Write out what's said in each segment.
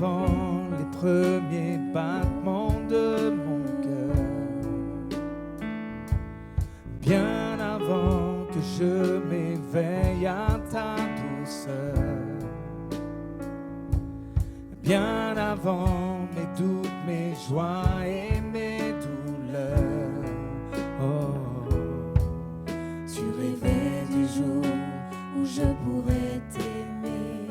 avant les premiers battements de mon cœur, bien avant que je m'éveille à ta douceur, bien avant mes doutes, mes joies et mes douleurs. Oh, Tu rêvais du jour où je pourrais t'aimer.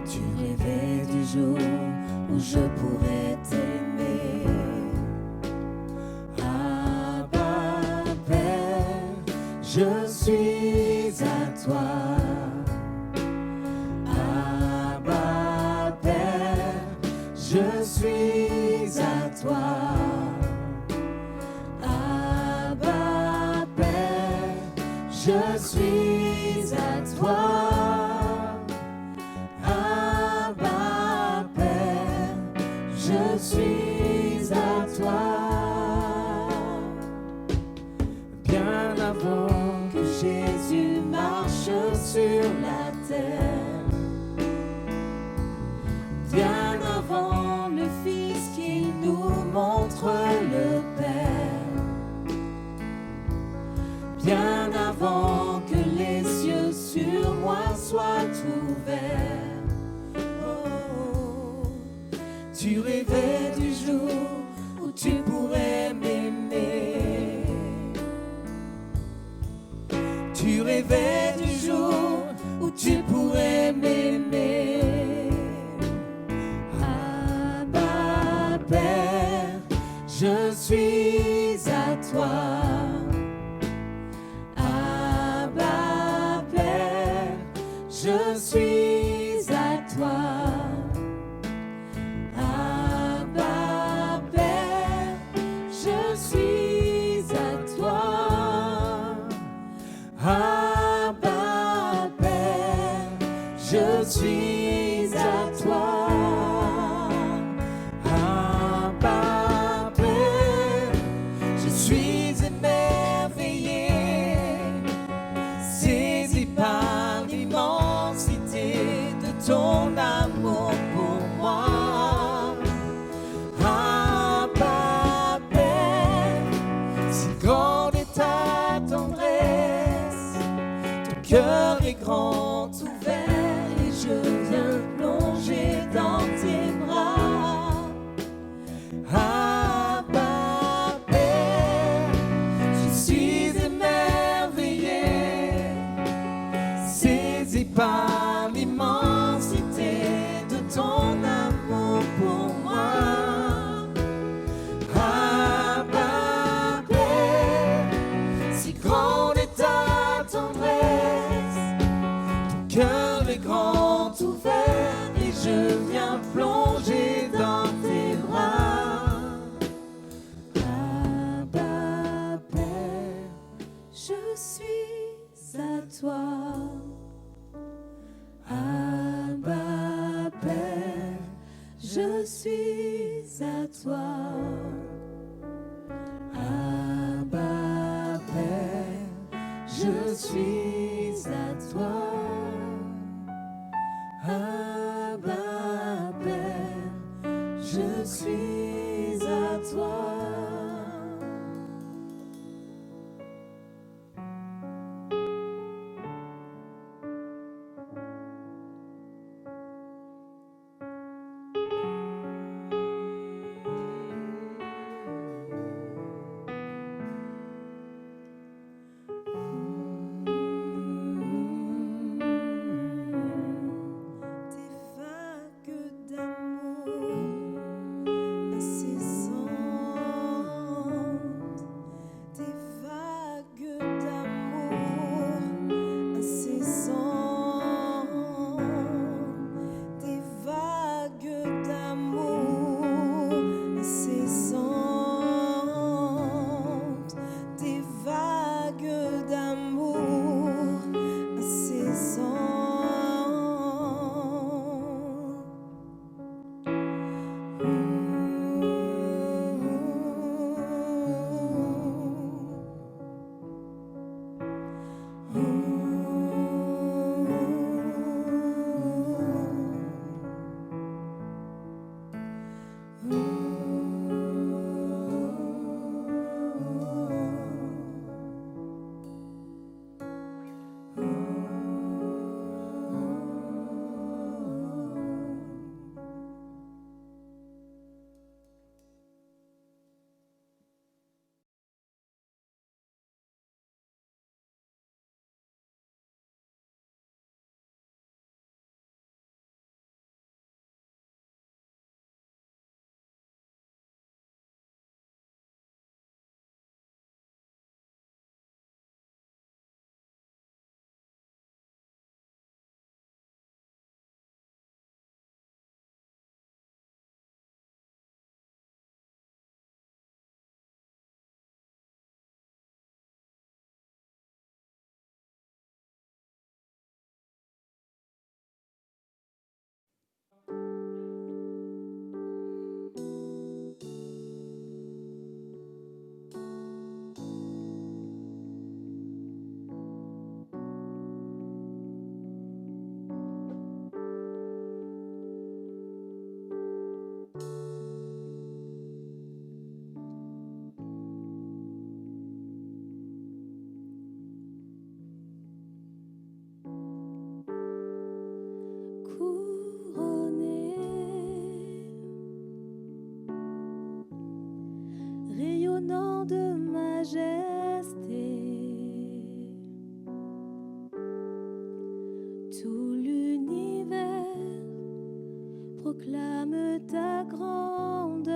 Tu rêvais du jour où je pourrais t'aimer. Abba, Père, je suis à toi. Abba, Père, je suis à toi. Abba, Père, je suis à toi. Abba, Père, je suis à toi. bien avant Que Jésus marche sur la terre, bien avant le Fils qui nous montre le Père, bien avant que les cieux sur moi soient ouverts. Oh, tu rêvais du jour où tu pourrais m'aimer. Tu rêvais du jour où tu pourrais m'aimer. Abba, Père, je suis à toi. Abba, Père, je suis à toi. Abba, Père, je suis à toi. Abba, Père, je suis à toi. Abba, Père, je suis émerveillé, saisi par l'immensité de ton amour pour moi. Abba, Père, si grande est ta tendresse, ton cœur est grand ouvert et je viens plonger dans tes bras. Abba, Père, je suis émerveillé, saisi par l'immensité de ton amour pour moi. Abba, Père, si grande est ta tendresse, ton cœur est grand ouvert et je viens plonger dans tes bras. Abba, Père, je suis à toi. Abba, Père, je suis à toi. Abba, Père, je suis à toi. Abba, Père, je suis à toi. Des vagues d'amour proclame ta grandeur.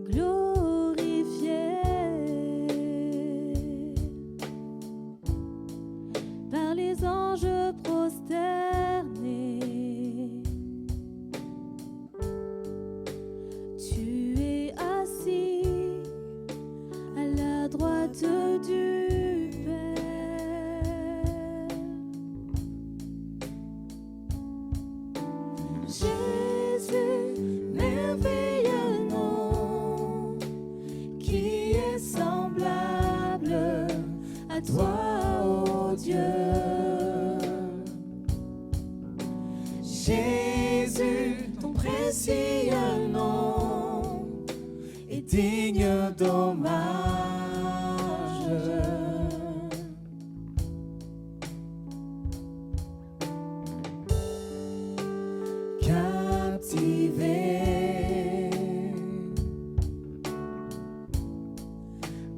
Glorifié par les anges prosternés, tu es assis à la droite du Père. Jésus, merveilleux nom, qui est semblable à toi, ô Dieu. Jésus, ton précieux nom est digne d'hommage. Captivé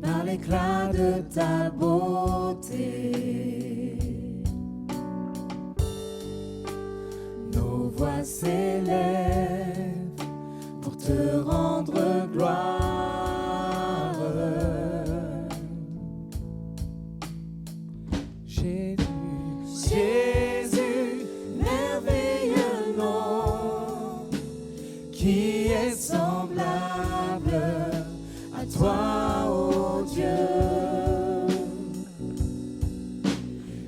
par l'éclat de ta beauté, nos voix s'élèvent pour te rendre gloire. Jésus, Jésus, merveilleux nom, qui est semblable à toi, ô Dieu.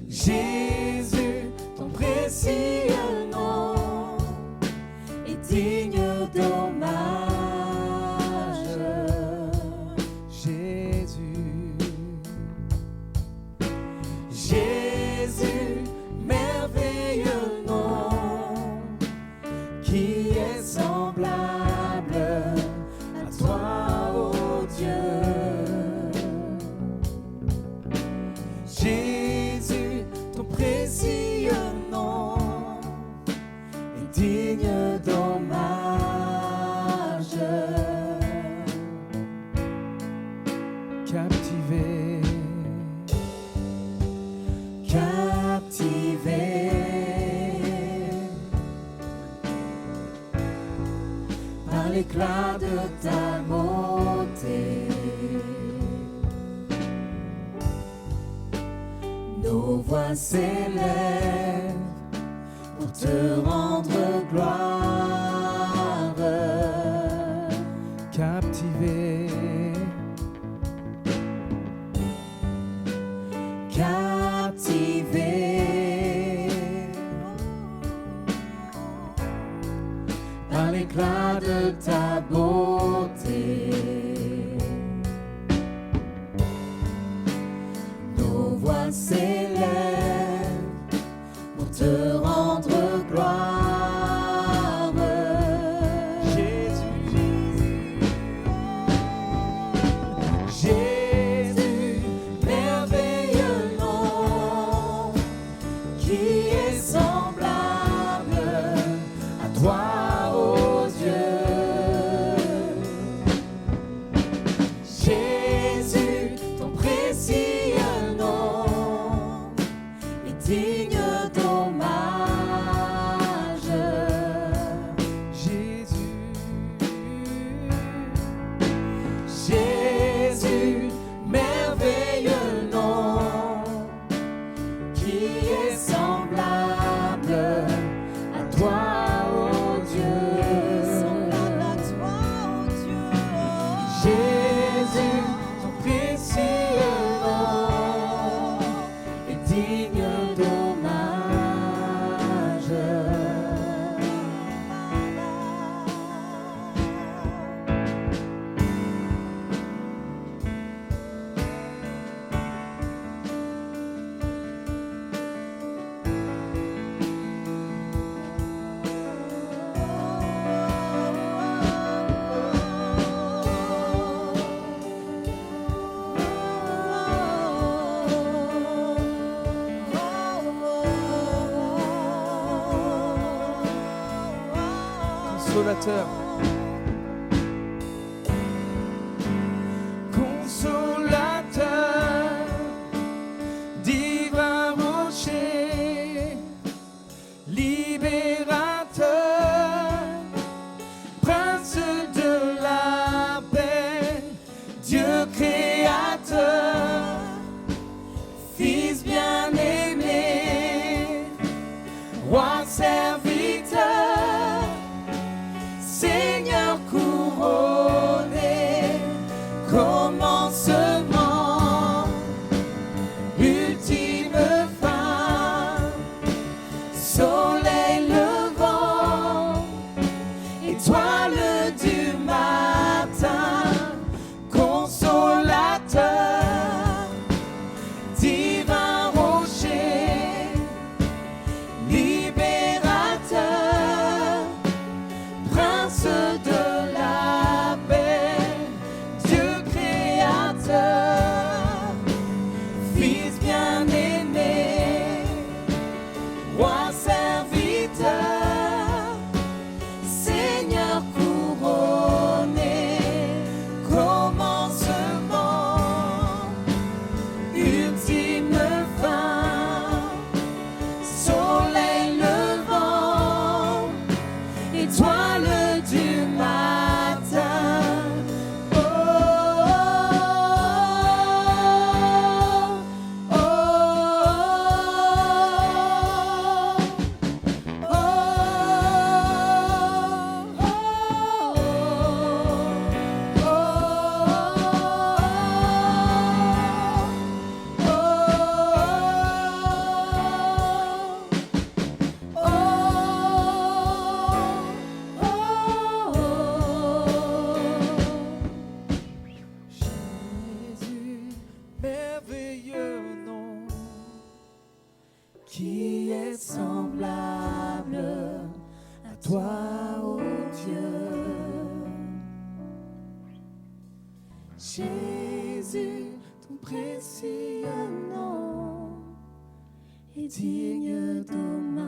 Jésus, ton précieux nom est digne d'hommage. Jésus, Jésus, merveilleux nom, qui est semblable à toi, ô Dieu. Jésus, ton précieux nom est digne d'hommage. Captivé, captivé par l'éclat de ta beauté, nos voix s'élèvent pour te rendre gloire. Captivé, captivé par l'éclat de ta beauté, nos voix s'élèvent pour te rendre gloire. Jésus, merveilleux nom, qui est semblable à toi, ô Dieu. Jésus, ton précieux nom est digne d'hommage. Jésus, Jésus, merveilleux nom, qui est semblable à toi, ô Dieu. Semblable à toi, ô Dieu. Jésus, ton précieux nom est digne d'hommage. Consolateur, consolateur, Jésus, ton précieux nom est digne d'hommage.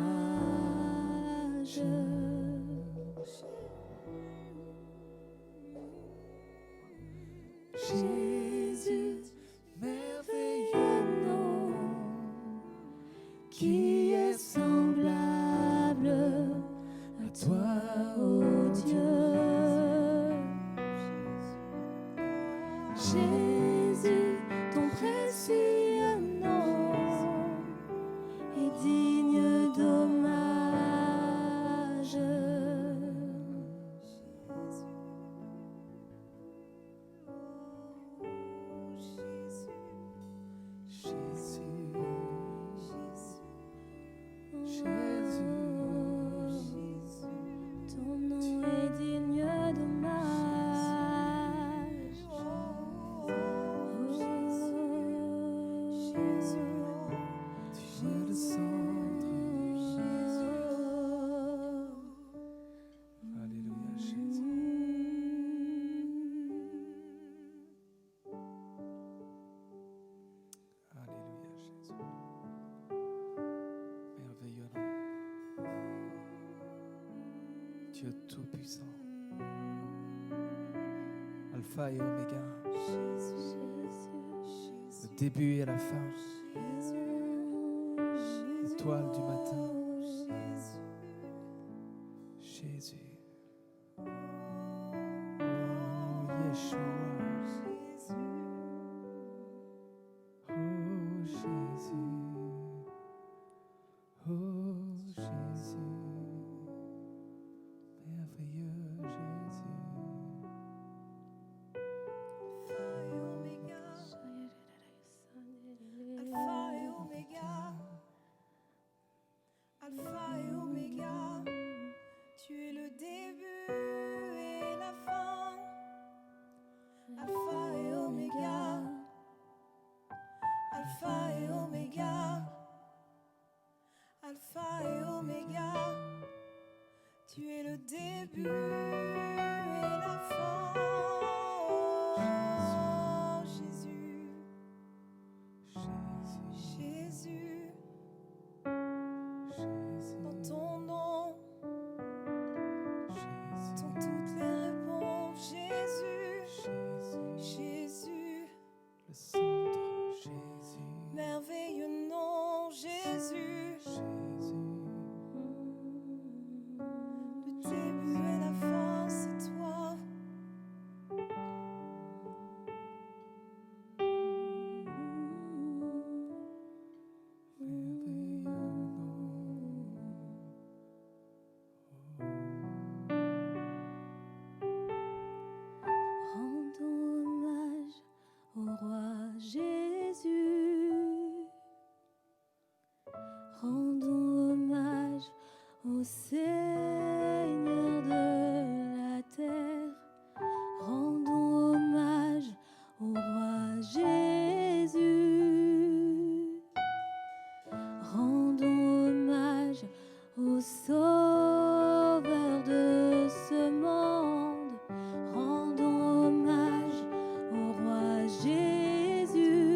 Jésus, merveilleux nom, qui est semblable à toi, ô Dieu. Jésus, ton précieux nom est digne d'hommage. Ton nom est digne d'hommage. Tu es le centre. Alléluia, Jésus. Alléluia, Jésus. Merveilleux nom. Dieu Tout-Puissant. Alpha et Oméga. Le début et la fin. Étoile du matin. Jésus. Oh, Yeshua. Oh, Jésus. Oh, Jésus. Merveilleux Jésus. Alpha et Oméga, Alpha et Oméga, tu es le début et la fin. Alpha et Oméga, Alpha et Oméga, Alpha et Oméga, tu es le début et la fin. Jésus, Jésus, dans ton nom, sont toutes les réponses. Jésus, Jésus, Le centre, Jésus. merveilleux nom. Jésus, le début et la fin, c'est toi. Rendons hommage au roi Jésus. Rendons hommage au Seigneur de la terre. Rendons hommage au roi Jésus. Rendons hommage au Sauveur de ce monde. Rendons hommage au roi Jésus.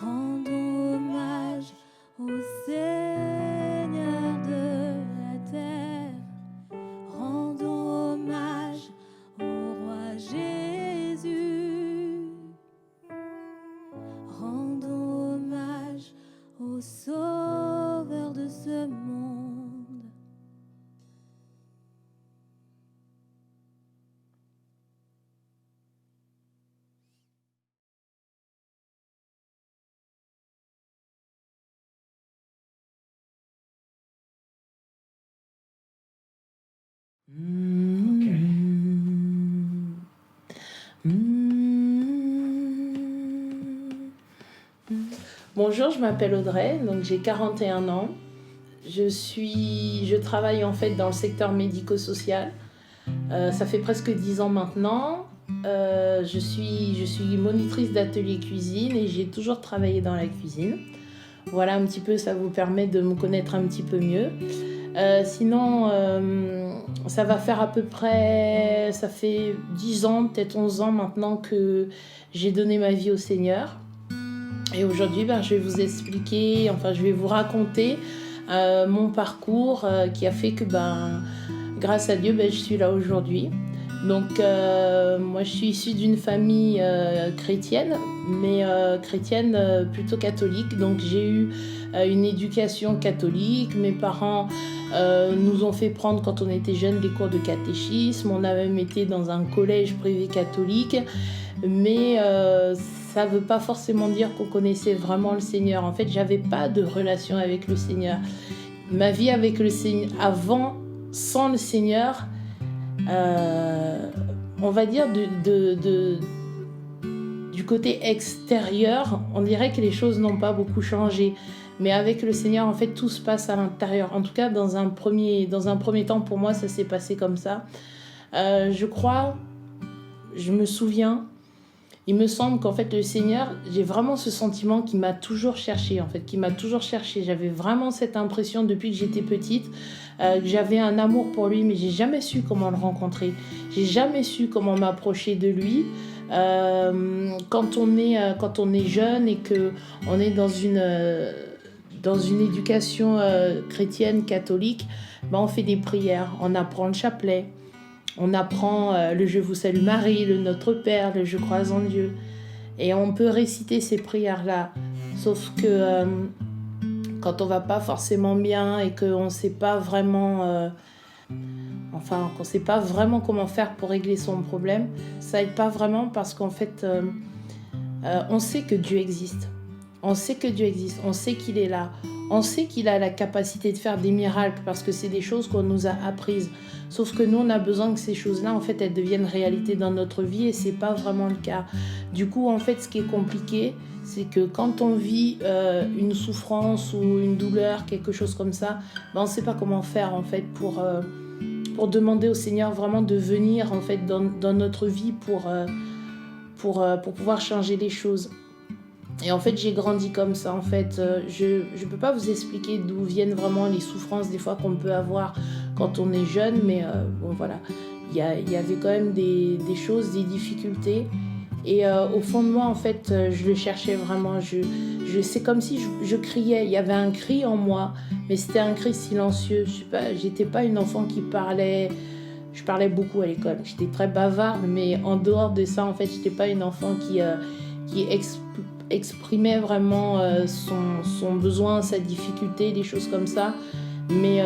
Rendons hommage au Seigneur de la terre. Rendons hommage au roi Jésus. Rendons hommage au Sauveur de ce monde. Bonjour, je m'appelle Audrey, donc j'ai 41 ans. Je travaille en fait dans le secteur médico-social. Ça fait presque 10 ans maintenant. Je suis monitrice d'atelier cuisine et j'ai toujours travaillé dans la cuisine. Voilà un petit peu, ça vous permet de me connaître un petit peu mieux. Sinon, ça va faire à peu près, ça fait 10 ans, peut-être 11 ans maintenant que j'ai donné ma vie au Seigneur. Et aujourd'hui, je vais vous expliquer, je vais vous raconter mon parcours qui a fait que, grâce à Dieu, je suis là aujourd'hui. Donc, moi, je suis issue d'une famille chrétienne, mais chrétienne plutôt catholique. Donc, j'ai eu une éducation catholique. Mes parents nous ont fait prendre, quand on était jeunes, des cours de catéchisme. On a même été dans un collège privé catholique. Mais ça ne veut pas forcément dire qu'on connaissait vraiment le Seigneur. En fait, j'avais pas de relation avec le Seigneur. Ma vie avec le Seigneur, sans le Seigneur, on va dire du côté extérieur, on dirait que les choses n'ont pas beaucoup changé. Mais avec le Seigneur, en fait, tout se passe à l'intérieur. En tout cas, dans un premier temps, pour moi, ça s'est passé comme ça. Je me souviens, il me semble qu'en fait, le Seigneur, j'ai vraiment ce sentiment qu'il m'a toujours cherché, J'avais vraiment cette impression depuis que j'étais petite, que j'avais un amour pour lui, mais j'ai jamais su comment le rencontrer. J'ai jamais su comment m'approcher de lui. Quand on est jeune et que on est dans une éducation chrétienne, catholique, on fait des prières, on apprend le chapelet. On apprend le « Je vous salue Marie », le « Notre Père », le « Je crois en Dieu ». Et on peut réciter ces prières-là. Sauf que quand on va pas forcément bien et qu'on ne sait pas vraiment... qu'on sait pas vraiment comment faire pour régler son problème, ça aide pas vraiment parce qu'en fait, on sait que Dieu existe. On sait qu'il est là. On sait qu'il a la capacité de faire des miracles parce que c'est des choses qu'on nous a apprises. Sauf que nous, on a besoin que ces choses-là, en fait, elles deviennent réalité dans notre vie et c'est pas vraiment le cas. Du coup, en fait, ce qui est compliqué, c'est que quand on vit une souffrance ou une douleur, quelque chose comme ça, on sait pas comment faire, en fait, pour demander au Seigneur vraiment de venir, en fait, dans notre vie pour pouvoir changer les choses. Et en fait, j'ai grandi comme ça, en fait. Je peux pas vous expliquer d'où viennent vraiment les souffrances des fois qu'on peut avoir quand on est jeune, mais voilà. Il y avait quand même des choses, des difficultés. Et au fond de moi, en fait, je le cherchais vraiment. C'est comme si je criais. Il y avait un cri en moi, mais c'était un cri silencieux. J'étais pas une enfant qui parlait. Je parlais beaucoup à l'école. J'étais très bavarde, mais en dehors de ça, en fait, j'étais pas une enfant qui exprimait vraiment son besoin, sa difficulté, des choses comme ça. Mais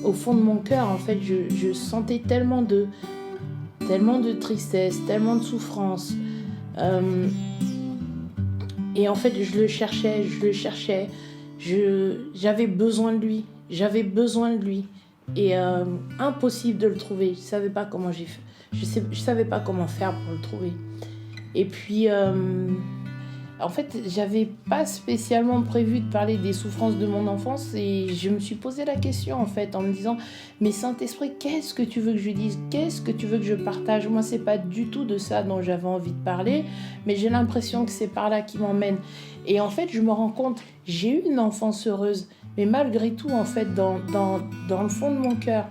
au fond de mon cœur, en fait, je sentais tellement de tristesse, tellement de souffrance. Et en fait, je le cherchais. J'avais besoin de lui. Et impossible de le trouver. Je savais pas comment j'ai fait. Je savais pas comment faire pour le trouver. Et puis... en fait, j'avais pas spécialement prévu de parler des souffrances de mon enfance et je me suis posé la question en fait en me disant mais Saint-Esprit, qu'est-ce que tu veux que je dise ? Qu'est-ce que tu veux que je partage ? Moi, c'est pas du tout de ça dont j'avais envie de parler, mais j'ai l'impression que c'est par là qui m'emmène. Et en fait, je me rends compte, j'ai eu une enfance heureuse, mais malgré tout, en fait, dans le fond de mon cœur,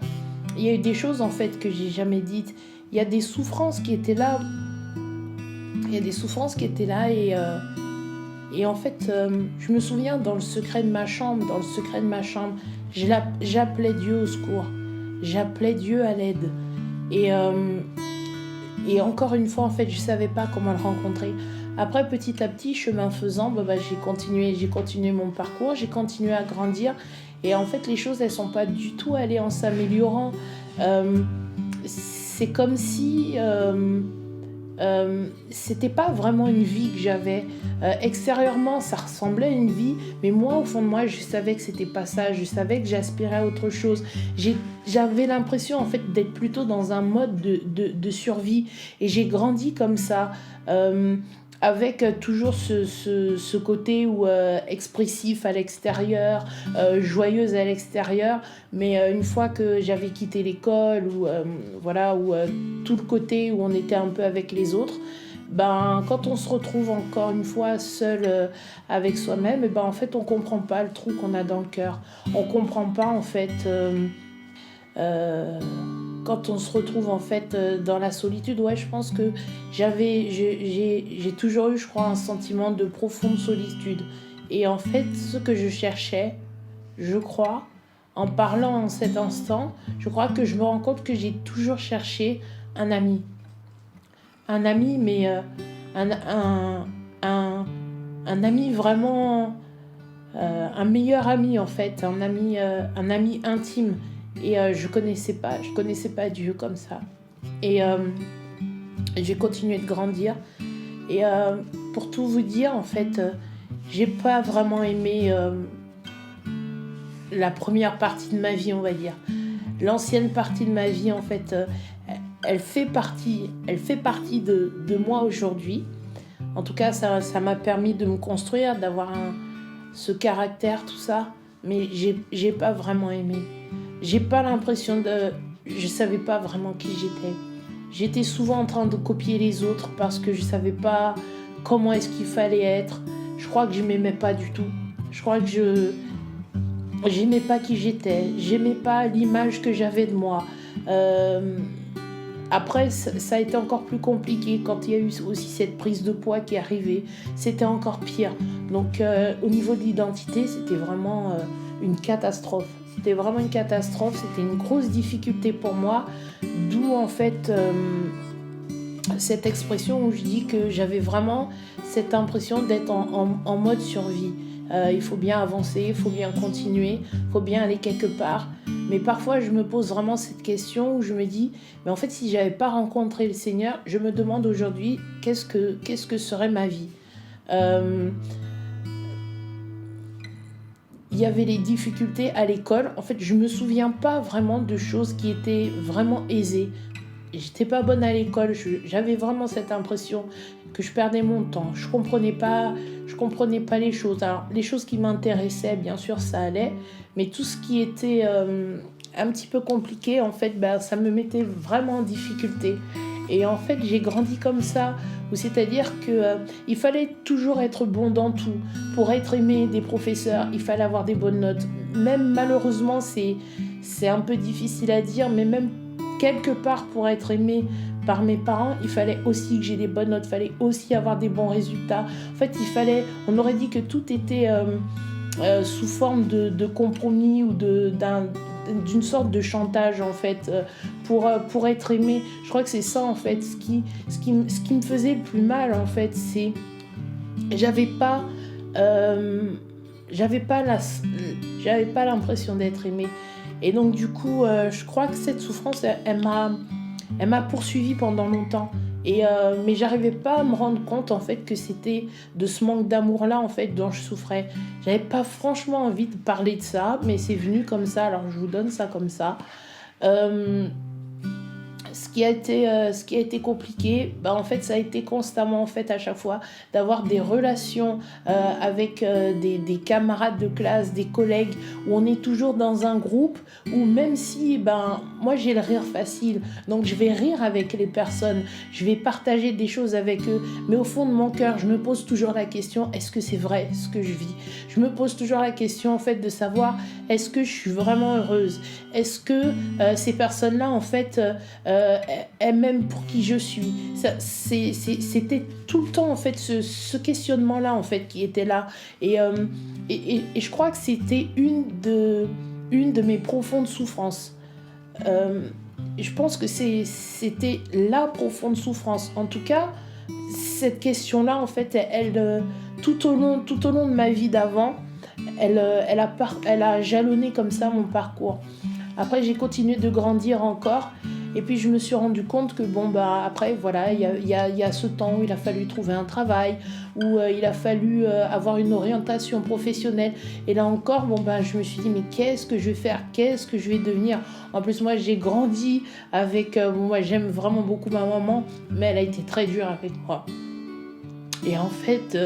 il y a eu des choses en fait que j'ai jamais dites. Il y a des souffrances qui étaient là. Et en fait, je me souviens dans le secret de ma chambre, j'appelais Dieu au secours. J'appelais Dieu à l'aide. Et encore une fois, en fait, je ne savais pas comment le rencontrer. Après, petit à petit, chemin faisant, j'ai continué mon parcours, j'ai continué à grandir. Et en fait, les choses, elles ne sont pas du tout allées en s'améliorant. C'est comme si... c'était pas vraiment une vie que j'avais. Extérieurement, ça ressemblait à une vie, mais moi, au fond de moi, je savais que c'était pas ça. Je savais que j'aspirais à autre chose. J'avais l'impression, en fait, d'être plutôt dans un mode de survie. Et j'ai grandi comme ça, avec toujours ce côté expressif à l'extérieur, joyeuse à l'extérieur. Mais une fois que j'avais quitté l'école, ou tout le côté où on était un peu avec les autres, quand on se retrouve encore une fois seul avec soi-même, en fait, on comprend pas le trou qu'on a dans le cœur. On comprend pas, en fait, quand on se retrouve, en fait, dans la solitude. Ouais, je pense que j'ai toujours eu, je crois, un sentiment de profonde solitude. Et en fait, ce que je cherchais, je crois, en parlant en cet instant, je crois que je me rends compte que j'ai toujours cherché un ami. Un ami, mais un ami vraiment, un meilleur ami en fait, un ami intime. Et je connaissais pas Dieu comme ça. Et j'ai continué de grandir. Et pour tout vous dire, en fait, j'ai pas vraiment aimé la première partie de ma vie, on va dire. L'ancienne partie de ma vie, en fait, elle fait partie de moi aujourd'hui. En tout cas, ça m'a permis de me construire, d'avoir ce caractère, tout ça. Mais j'ai pas vraiment aimé. J'ai pas l'impression je savais pas vraiment qui j'étais. J'étais souvent en train de copier les autres parce que je savais pas comment est-ce qu'il fallait être. Je crois que je m'aimais pas du tout. Je crois que j'aimais pas qui j'étais. J'aimais pas l'image que j'avais de moi. Après, ça a été encore plus compliqué quand il y a eu aussi cette prise de poids qui est arrivée. C'était encore pire. Donc, au niveau de l'identité, c'était vraiment une catastrophe. C'était vraiment une catastrophe. C'était une grosse difficulté pour moi. D'où, en fait, cette expression où je dis que j'avais vraiment cette impression d'être en mode survie. Il faut bien avancer, il faut bien continuer, il faut bien aller quelque part. Mais parfois, je me pose vraiment cette question où je me dis, mais en fait, si je n'avais pas rencontré le Seigneur, je me demande aujourd'hui, qu'est-ce que serait ma vie ? Il y avait les difficultés à l'école. En fait, je ne me souviens pas vraiment de choses qui étaient vraiment aisées. J'étais pas bonne à l'école, j'avais vraiment cette impression que je perdais mon temps. Je comprenais pas les choses. Alors, les choses qui m'intéressaient, bien sûr, ça allait, mais tout ce qui était un petit peu compliqué, en fait, ça me mettait vraiment en difficulté. Et en fait, j'ai grandi comme ça, c'est-à-dire qu'il fallait toujours être bon dans tout. Pour être aimé des professeurs, il fallait avoir des bonnes notes. Même malheureusement, c'est un peu difficile à dire, mais même quelque part, pour être aimé par mes parents, il fallait aussi que j'ai des bonnes notes, il fallait aussi avoir des bons résultats. En fait, on aurait dit que tout était sous forme de compromis ou d'une sorte de chantage, en fait, pour être aimé. Je crois que c'est ça, en fait, ce qui me faisait le plus mal, en fait, c'est j'avais pas l'impression d'être aimée. Et donc, du coup, je crois que cette souffrance, elle m'a poursuivie pendant longtemps. Mais j'arrivais pas à me rendre compte, en fait, que c'était de ce manque d'amour-là, en fait, dont je souffrais. J'avais pas franchement envie de parler de ça, mais c'est venu comme ça, alors je vous donne ça comme ça. Ce qui a été compliqué, en fait, ça a été constamment, en fait, à chaque fois, d'avoir des relations avec des camarades de classe, des collègues, où on est toujours dans un groupe, où même si, moi, j'ai le rire facile, donc je vais rire avec les personnes, je vais partager des choses avec eux, mais au fond de mon cœur, je me pose toujours la question, est-ce que c'est vrai ce que je vis ? Je me pose toujours la question, en fait, de savoir, est-ce que je suis vraiment heureuse ? Est-ce que ces personnes-là, en fait, elles m'aiment pour qui je suis ? C'était tout le temps, en fait, ce questionnement-là, en fait, qui était là. Et je crois que c'était une de mes profondes souffrances. Je pense que c'était la profonde souffrance. En tout cas, cette question-là, en fait, elle tout au long de ma vie d'avant, elle a jalonné comme ça mon parcours. Après, j'ai continué de grandir encore. Et puis, je me suis rendu compte que, après, voilà, il y a ce temps où il a fallu trouver un travail, où il a fallu avoir une orientation professionnelle. Et là encore, je me suis dit, mais qu'est-ce que je vais faire ? Qu'est-ce que je vais devenir ? En plus, moi, j'ai grandi avec... moi, j'aime vraiment beaucoup ma maman, mais elle a été très dure avec moi. Et en fait,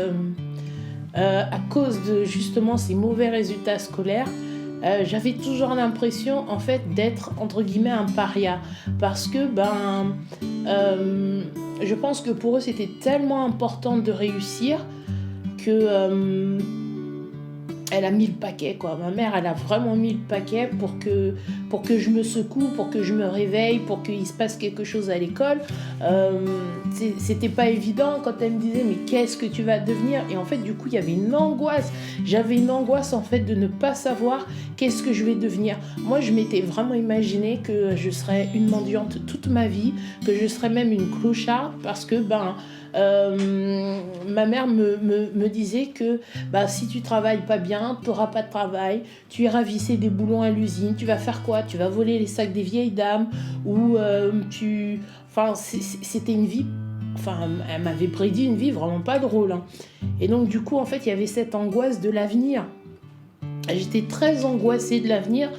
à cause de, justement, ces mauvais résultats scolaires, j'avais toujours l'impression, en fait, d'être, entre guillemets, un paria. Parce que, je pense que pour eux, c'était tellement important de réussir que elle a mis le paquet, quoi. Ma mère, elle a vraiment mis le paquet pour que je me secoue, pour que je me réveille, pour qu'il se passe quelque chose à l'école. C'était pas évident quand elle me disait mais qu'est-ce que tu vas devenir? Et en fait, du coup, il y avait une angoisse. J'avais une angoisse, en fait, de ne pas savoir qu'est-ce que je vais devenir. Moi, je m'étais vraiment imaginé que je serais une mendiante toute ma vie, que je serais même une clocharde parce que, ma mère me disait que si tu travailles pas bien, tu n'auras pas de travail, tu iras visser des boulons à l'usine, tu vas faire quoi? Tu vas voler les sacs des vieilles dames ou c'était une vie, elle m'avait prédit une vie vraiment pas drôle. Hein. Et donc du coup, en fait, il y avait cette angoisse de l'avenir. J'étais très angoissée de l'avenir,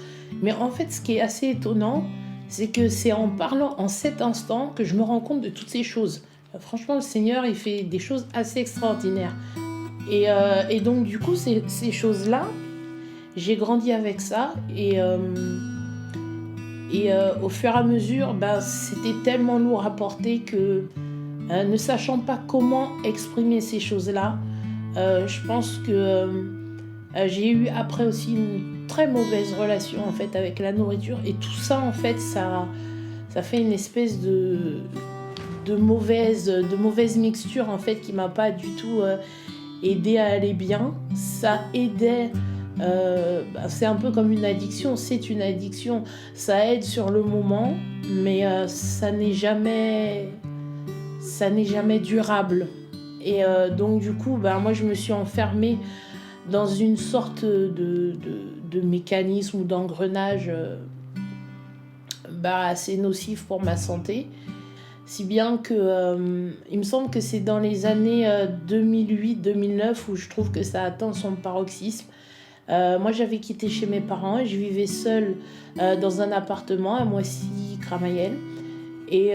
mais en fait, ce qui est assez étonnant, c'est que c'est en parlant en cet instant que je me rends compte de toutes ces choses. Franchement, le Seigneur, il fait des choses assez extraordinaires. Et donc, du coup, ces choses-là, j'ai grandi avec ça. Et au fur et à mesure, c'était tellement lourd à porter que, ne sachant pas comment exprimer ces choses-là, je pense que j'ai eu après aussi une très mauvaise relation en fait, avec la nourriture. Et tout ça, en fait, ça fait une espèce de mauvaise mixture en fait qui m'a pas du tout aidé à aller bien. Ça aidait, c'est un peu comme une addiction, c'est une addiction, ça aide sur le moment, mais ça n'est jamais durable. Et donc du coup, moi je me suis enfermée dans une sorte de mécanisme ou d'engrenage assez nocif pour ma santé. Si bien que il me semble que c'est dans les années 2008-2009 où je trouve que ça atteint son paroxysme. Moi, j'avais quitté chez mes parents et je vivais seule dans un appartement à Moissy-Cramayel. Et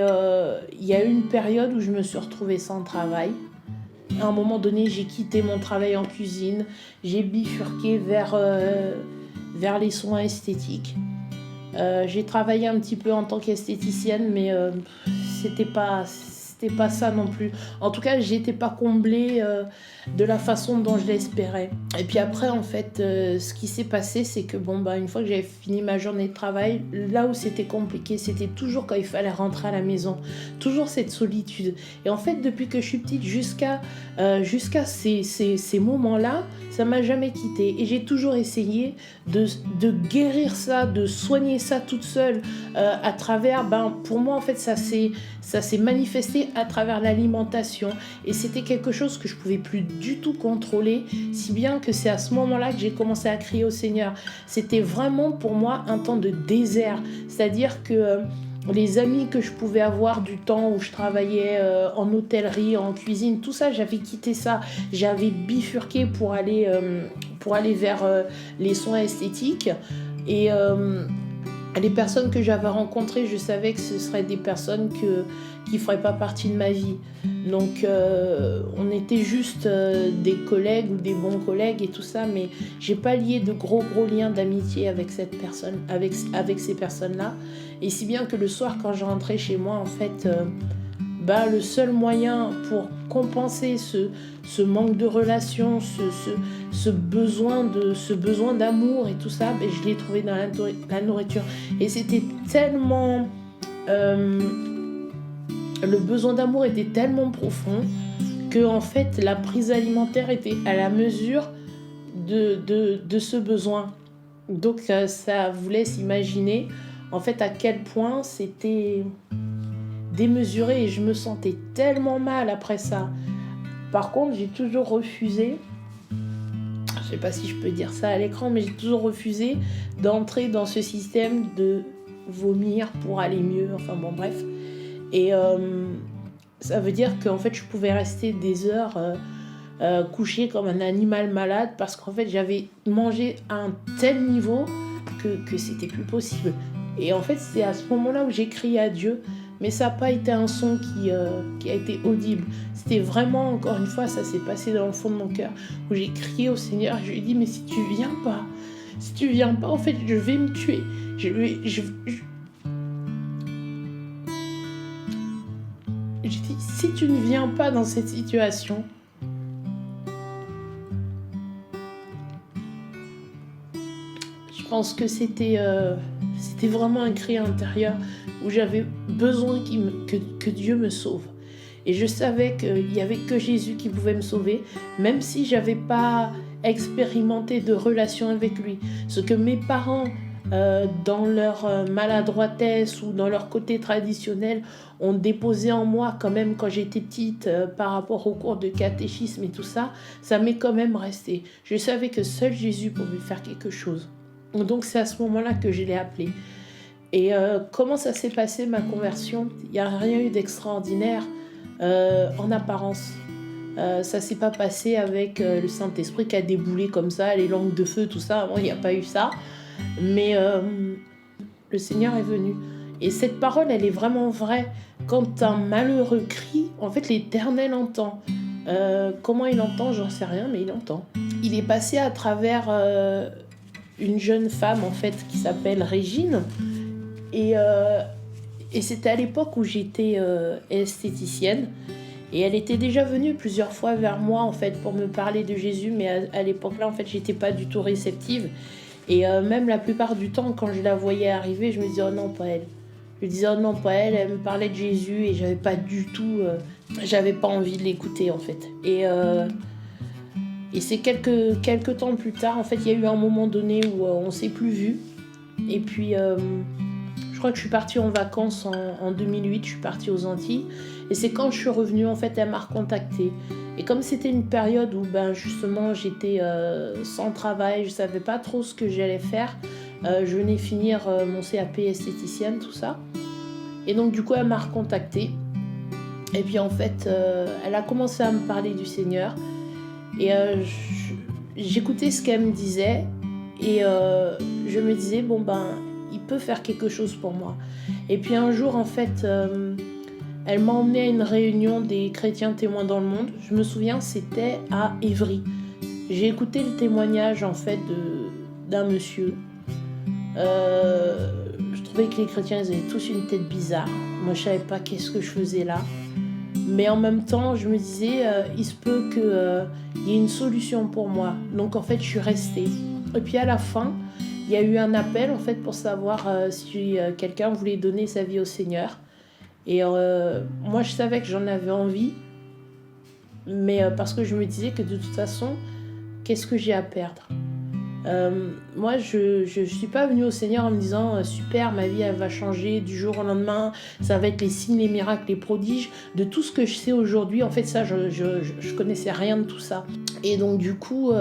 il y a eu une période où je me suis retrouvée sans travail. À un moment donné, j'ai quitté mon travail en cuisine. J'ai bifurqué vers les soins esthétiques. J'ai travaillé un petit peu en tant qu'esthéticienne, mais c'était pas ça non plus. En tout cas, j'étais pas comblée de la façon dont je l'espérais. Et puis après, en fait, ce qui s'est passé, c'est que une fois que j'avais fini ma journée de travail, là où c'était compliqué, c'était toujours quand il fallait rentrer à la maison. Toujours cette solitude. Et en fait, depuis que je suis petite jusqu'à ces moments-là, ça m'a jamais quittée. Et j'ai toujours essayé de guérir ça, de soigner ça toute seule à travers, pour moi, en fait, ça s'est manifesté à travers l'alimentation. Et c'était quelque chose que je pouvais plus du tout contrôler, si bien que c'est à ce moment-là que j'ai commencé à crier au Seigneur. C'était vraiment pour moi un temps de désert. C'est-à-dire que les amis que je pouvais avoir du temps où je travaillais en hôtellerie, en cuisine, tout ça, j'avais quitté ça. J'avais bifurqué pour aller vers les soins esthétiques. Et les personnes que j'avais rencontrées, je savais que ce seraient des personnes qui ne feraient pas partie de ma vie. Donc on était juste des collègues ou des bons collègues et tout ça, mais j'ai pas lié de gros liens d'amitié avec cette personne, avec ces personnes-là. Et si bien que le soir, quand je rentrais chez moi, en fait, le seul moyen pour compenser ce manque de relation, ce besoin d'amour et tout ça, je l'ai trouvé dans la nourriture. Et c'était tellement... le besoin d'amour était tellement profond que en fait, la prise alimentaire était à la mesure de ce besoin. Donc ça vous laisse imaginer en fait à quel point c'était démesuré et je me sentais tellement mal après ça. Par contre, j'ai toujours refusé, je sais pas si je peux dire ça à l'écran, mais j'ai toujours refusé d'entrer dans ce système de vomir pour aller mieux, bref. Et ça veut dire qu'en fait je pouvais rester des heures couchée comme un animal malade parce qu'en fait j'avais mangé à un tel niveau que c'était plus possible. Et en fait c'est à ce moment-là où j'ai crié à Dieu, mais ça n'a pas été un son qui a été audible. C'était vraiment, encore une fois, ça s'est passé dans le fond de mon cœur, où j'ai crié au Seigneur, je lui ai dit, mais si tu viens pas, en fait, je vais me tuer. J'ai dit, si tu ne viens pas dans cette situation, je pense que c'était vraiment un cri intérieur où j'avais besoin que Dieu me sauve. Et je savais qu'il n'y avait que Jésus qui pouvait me sauver, même si je n'avais pas expérimenté de relation avec lui. Ce que mes parents, dans leur maladroitesse ou dans leur côté traditionnel, ont déposé en moi quand même quand j'étais petite par rapport au cours de catéchisme et tout ça, ça m'est quand même resté. Je savais que seul Jésus pouvait faire quelque chose. Donc c'est à ce moment-là que je l'ai appelé. Et comment ça s'est passé ma conversion ? Il n'y a rien eu d'extraordinaire en apparence. Ça s'est pas passé avec le Saint-Esprit qui a déboulé comme ça, les langues de feu, tout ça. Bon, il n'y a pas eu ça. Mais le Seigneur est venu. Et cette parole, elle est vraiment vraie. Quand un malheureux crie, en fait, l'Éternel entend. Comment il entend, j'en sais rien, mais il entend. Il est passé à travers une jeune femme, en fait, qui s'appelle Régine. Et c'était à l'époque où j'étais esthéticienne. Et elle était déjà venue plusieurs fois vers moi, en fait, pour me parler de Jésus. Mais à l'époque-là, en fait, j'étais pas du tout réceptive. Et même la plupart du temps, quand je la voyais arriver, je me disais, oh non, pas elle. Je disais, oh non, pas elle. Elle me parlait de Jésus et j'avais pas du tout... j'avais pas envie de l'écouter, en fait. Et c'est quelques temps plus tard, en fait, il y a eu un moment donné où on s'est plus vus. Et puis... je crois que je suis partie en vacances en 2008, je suis partie aux Antilles. Et c'est quand je suis revenue, en fait, elle m'a recontactée. Et comme c'était une période où, justement, j'étais sans travail, je ne savais pas trop ce que j'allais faire, je venais finir mon CAP esthéticienne, tout ça. Et donc, du coup, elle m'a recontactée. Et puis, en fait, elle a commencé à me parler du Seigneur. Et j'écoutais ce qu'elle me disait. Et je me disais, il peut faire quelque chose pour moi. Et puis un jour, en fait, elle m'a emmenée à une réunion des chrétiens témoins dans le monde. Je me souviens, c'était à Évry. J'ai écouté le témoignage, en fait, d'un monsieur. Je trouvais que les chrétiens, ils avaient tous une tête bizarre. Moi, je savais pas qu'est-ce que je faisais là. Mais en même temps, je me disais, il se peut qu'il y ait une solution pour moi. Donc, en fait, je suis restée. Et puis, à la fin... il y a eu un appel, en fait, pour savoir si quelqu'un voulait donner sa vie au Seigneur. Et moi, je savais que j'en avais envie, mais parce que je me disais que de toute façon, qu'est-ce que j'ai à perdre ? Moi, je suis pas venue au Seigneur en me disant super, ma vie elle va changer du jour au lendemain, ça va être les signes, les miracles, les prodiges. De tout ce que je sais aujourd'hui, en fait, ça, je connaissais rien de tout ça. Et donc, du coup...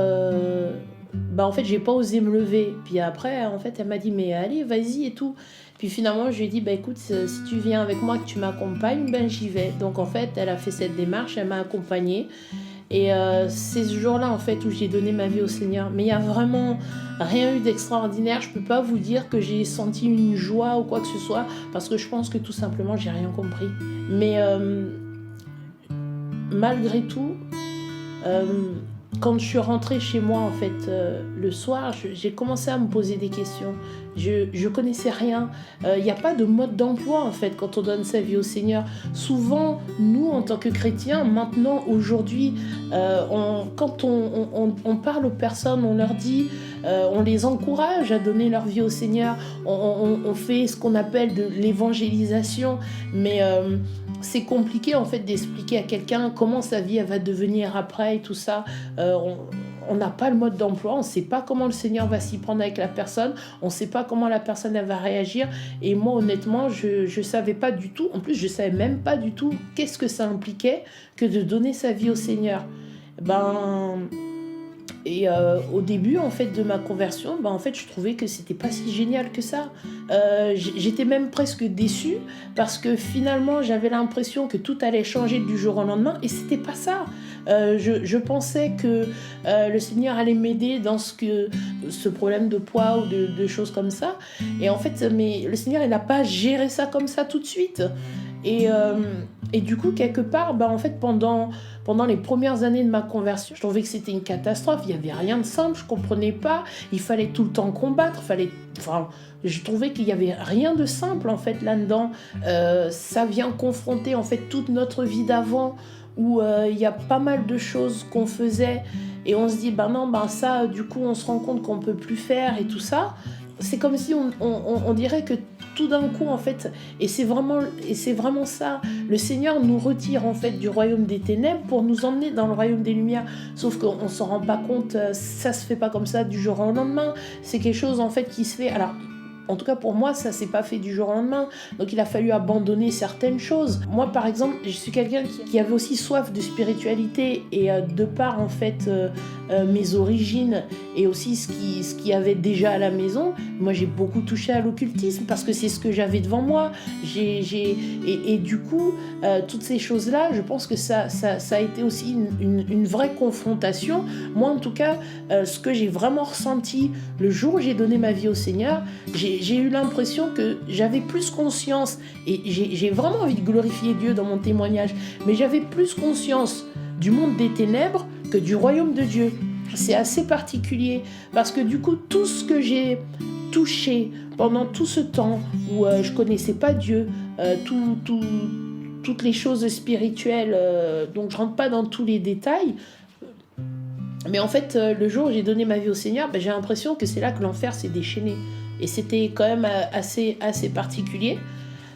en fait, j'ai pas osé me lever. Puis après, en fait, elle m'a dit, mais allez, vas-y et tout. Puis finalement, je lui ai dit, écoute, si tu viens avec moi, que tu m'accompagnes, j'y vais. Donc en fait, elle a fait cette démarche, elle m'a accompagnée. Et c'est ce jour-là, en fait, où j'ai donné ma vie au Seigneur. Mais il y a vraiment rien eu d'extraordinaire. Je peux pas vous dire que j'ai senti une joie ou quoi que ce soit, parce que je pense que tout simplement, j'ai rien compris. Mais malgré tout... quand je suis rentrée chez moi, en fait, le soir, j'ai commencé à me poser des questions. Je connaissais rien. Il n'y a pas de mode d'emploi, en fait, quand on donne sa vie au Seigneur. Souvent, nous, en tant que chrétiens, maintenant, aujourd'hui, quand on parle aux personnes, on leur dit, on les encourage à donner leur vie au Seigneur. On fait ce qu'on appelle de l'évangélisation, mais... c'est compliqué, en fait, d'expliquer à quelqu'un comment sa vie elle va devenir après et tout ça. On n'a pas le mode d'emploi, on ne sait pas comment le Seigneur va s'y prendre avec la personne, on ne sait pas comment la personne elle va réagir. Et moi, honnêtement, je ne savais pas du tout, en plus, je ne savais même pas du tout qu'est-ce que ça impliquait que de donner sa vie au Seigneur. Et au début, en fait, de ma conversion, en fait, je trouvais que c'était pas si génial que ça. J'étais même presque déçue parce que finalement, j'avais l'impression que tout allait changer du jour au lendemain et c'était pas ça. Je pensais que le Seigneur allait m'aider dans ce problème de poids ou de choses comme ça. Et en fait, mais le Seigneur, il n'a pas géré ça comme ça tout de suite. Et du coup, quelque part, en fait, pendant les premières années de ma conversion, je trouvais que c'était une catastrophe. Il n'y avait rien de simple, je ne comprenais pas. Il fallait tout le temps combattre. Je trouvais qu'il n'y avait rien de simple, en fait, là-dedans. Ça vient confronter, en fait, toute notre vie d'avant, où il y a pas mal de choses qu'on faisait. Et on se dit, ça, du coup, on se rend compte qu'on ne peut plus faire et tout ça. C'est comme si on dirait que tout d'un coup, en fait, et c'est vraiment ça, le Seigneur nous retire, en fait, du royaume des ténèbres pour nous emmener dans le royaume des lumières. Sauf qu'on ne s'en rend pas compte, ça se fait pas comme ça du jour au lendemain. C'est quelque chose, en fait, qui se fait... Alors, en tout cas, pour moi, ça s'est pas fait du jour au lendemain. Donc, il a fallu abandonner certaines choses. Moi, par exemple, je suis quelqu'un qui avait aussi soif de spiritualité. Et de par, en fait, mes origines et aussi ce qu'il y avait déjà à la maison, moi, j'ai beaucoup touché à l'occultisme parce que c'est ce que j'avais devant moi. Et du coup, toutes ces choses-là, je pense que ça a été aussi une vraie confrontation. Moi, en tout cas, ce que j'ai vraiment ressenti le jour où j'ai donné ma vie au Seigneur, j'ai eu l'impression que j'avais plus conscience, et j'ai vraiment envie de glorifier Dieu dans mon témoignage, mais j'avais plus conscience du monde des ténèbres que du royaume de Dieu. C'est assez particulier, parce que du coup, tout ce que j'ai touché pendant tout ce temps où je connaissais pas Dieu, toutes les choses spirituelles, donc je rentre pas dans tous les détails, mais en fait, le jour où j'ai donné ma vie au Seigneur, j'ai l'impression que c'est là que l'enfer s'est déchaîné. Et c'était quand même assez particulier,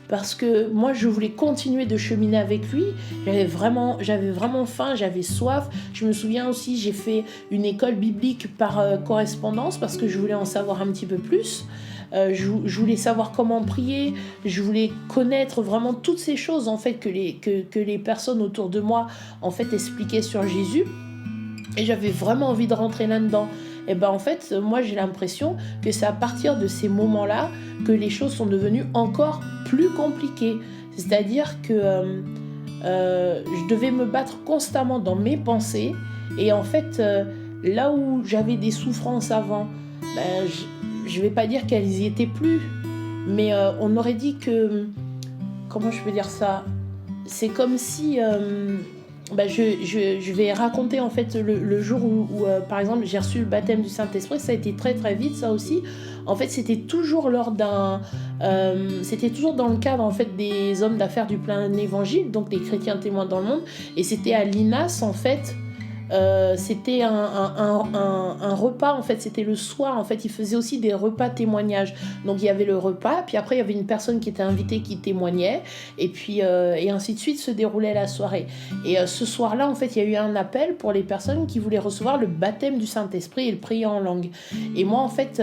parce que moi, je voulais continuer de cheminer avec lui. J'avais vraiment faim, j'avais soif. Je me souviens aussi, j'ai fait une école biblique par correspondance, parce que je voulais en savoir un petit peu plus. Je voulais savoir comment prier, je voulais connaître vraiment toutes ces choses, en fait, que les personnes autour de moi, en fait, expliquaient sur Jésus. Et j'avais vraiment envie de rentrer là-dedans. Et en fait, moi, j'ai l'impression que c'est à partir de ces moments-là que les choses sont devenues encore plus compliquées. C'est-à-dire que je devais me battre constamment dans mes pensées. Et en fait, là où j'avais des souffrances avant, je ne vais pas dire qu'elles y étaient plus, mais on aurait dit que... Comment je peux dire ça ? C'est comme si... je vais raconter, en fait, le jour où par exemple, j'ai reçu le baptême du Saint-Esprit. Ça a été très très vite, ça aussi. En fait, c'était toujours c'était toujours dans le cadre, en fait, des hommes d'affaires du plein évangile, donc des chrétiens témoins dans le monde. Et c'était à l'INAS, en fait. C'était un repas, en fait, c'était le soir, en fait, ils faisaient aussi des repas témoignages. Donc il y avait le repas, puis après il y avait une personne qui était invitée qui témoignait, et puis et ainsi de suite se déroulait la soirée. Et ce soir-là, en fait, il y a eu un appel pour les personnes qui voulaient recevoir le baptême du Saint-Esprit et le prier en langue. Et moi, en fait,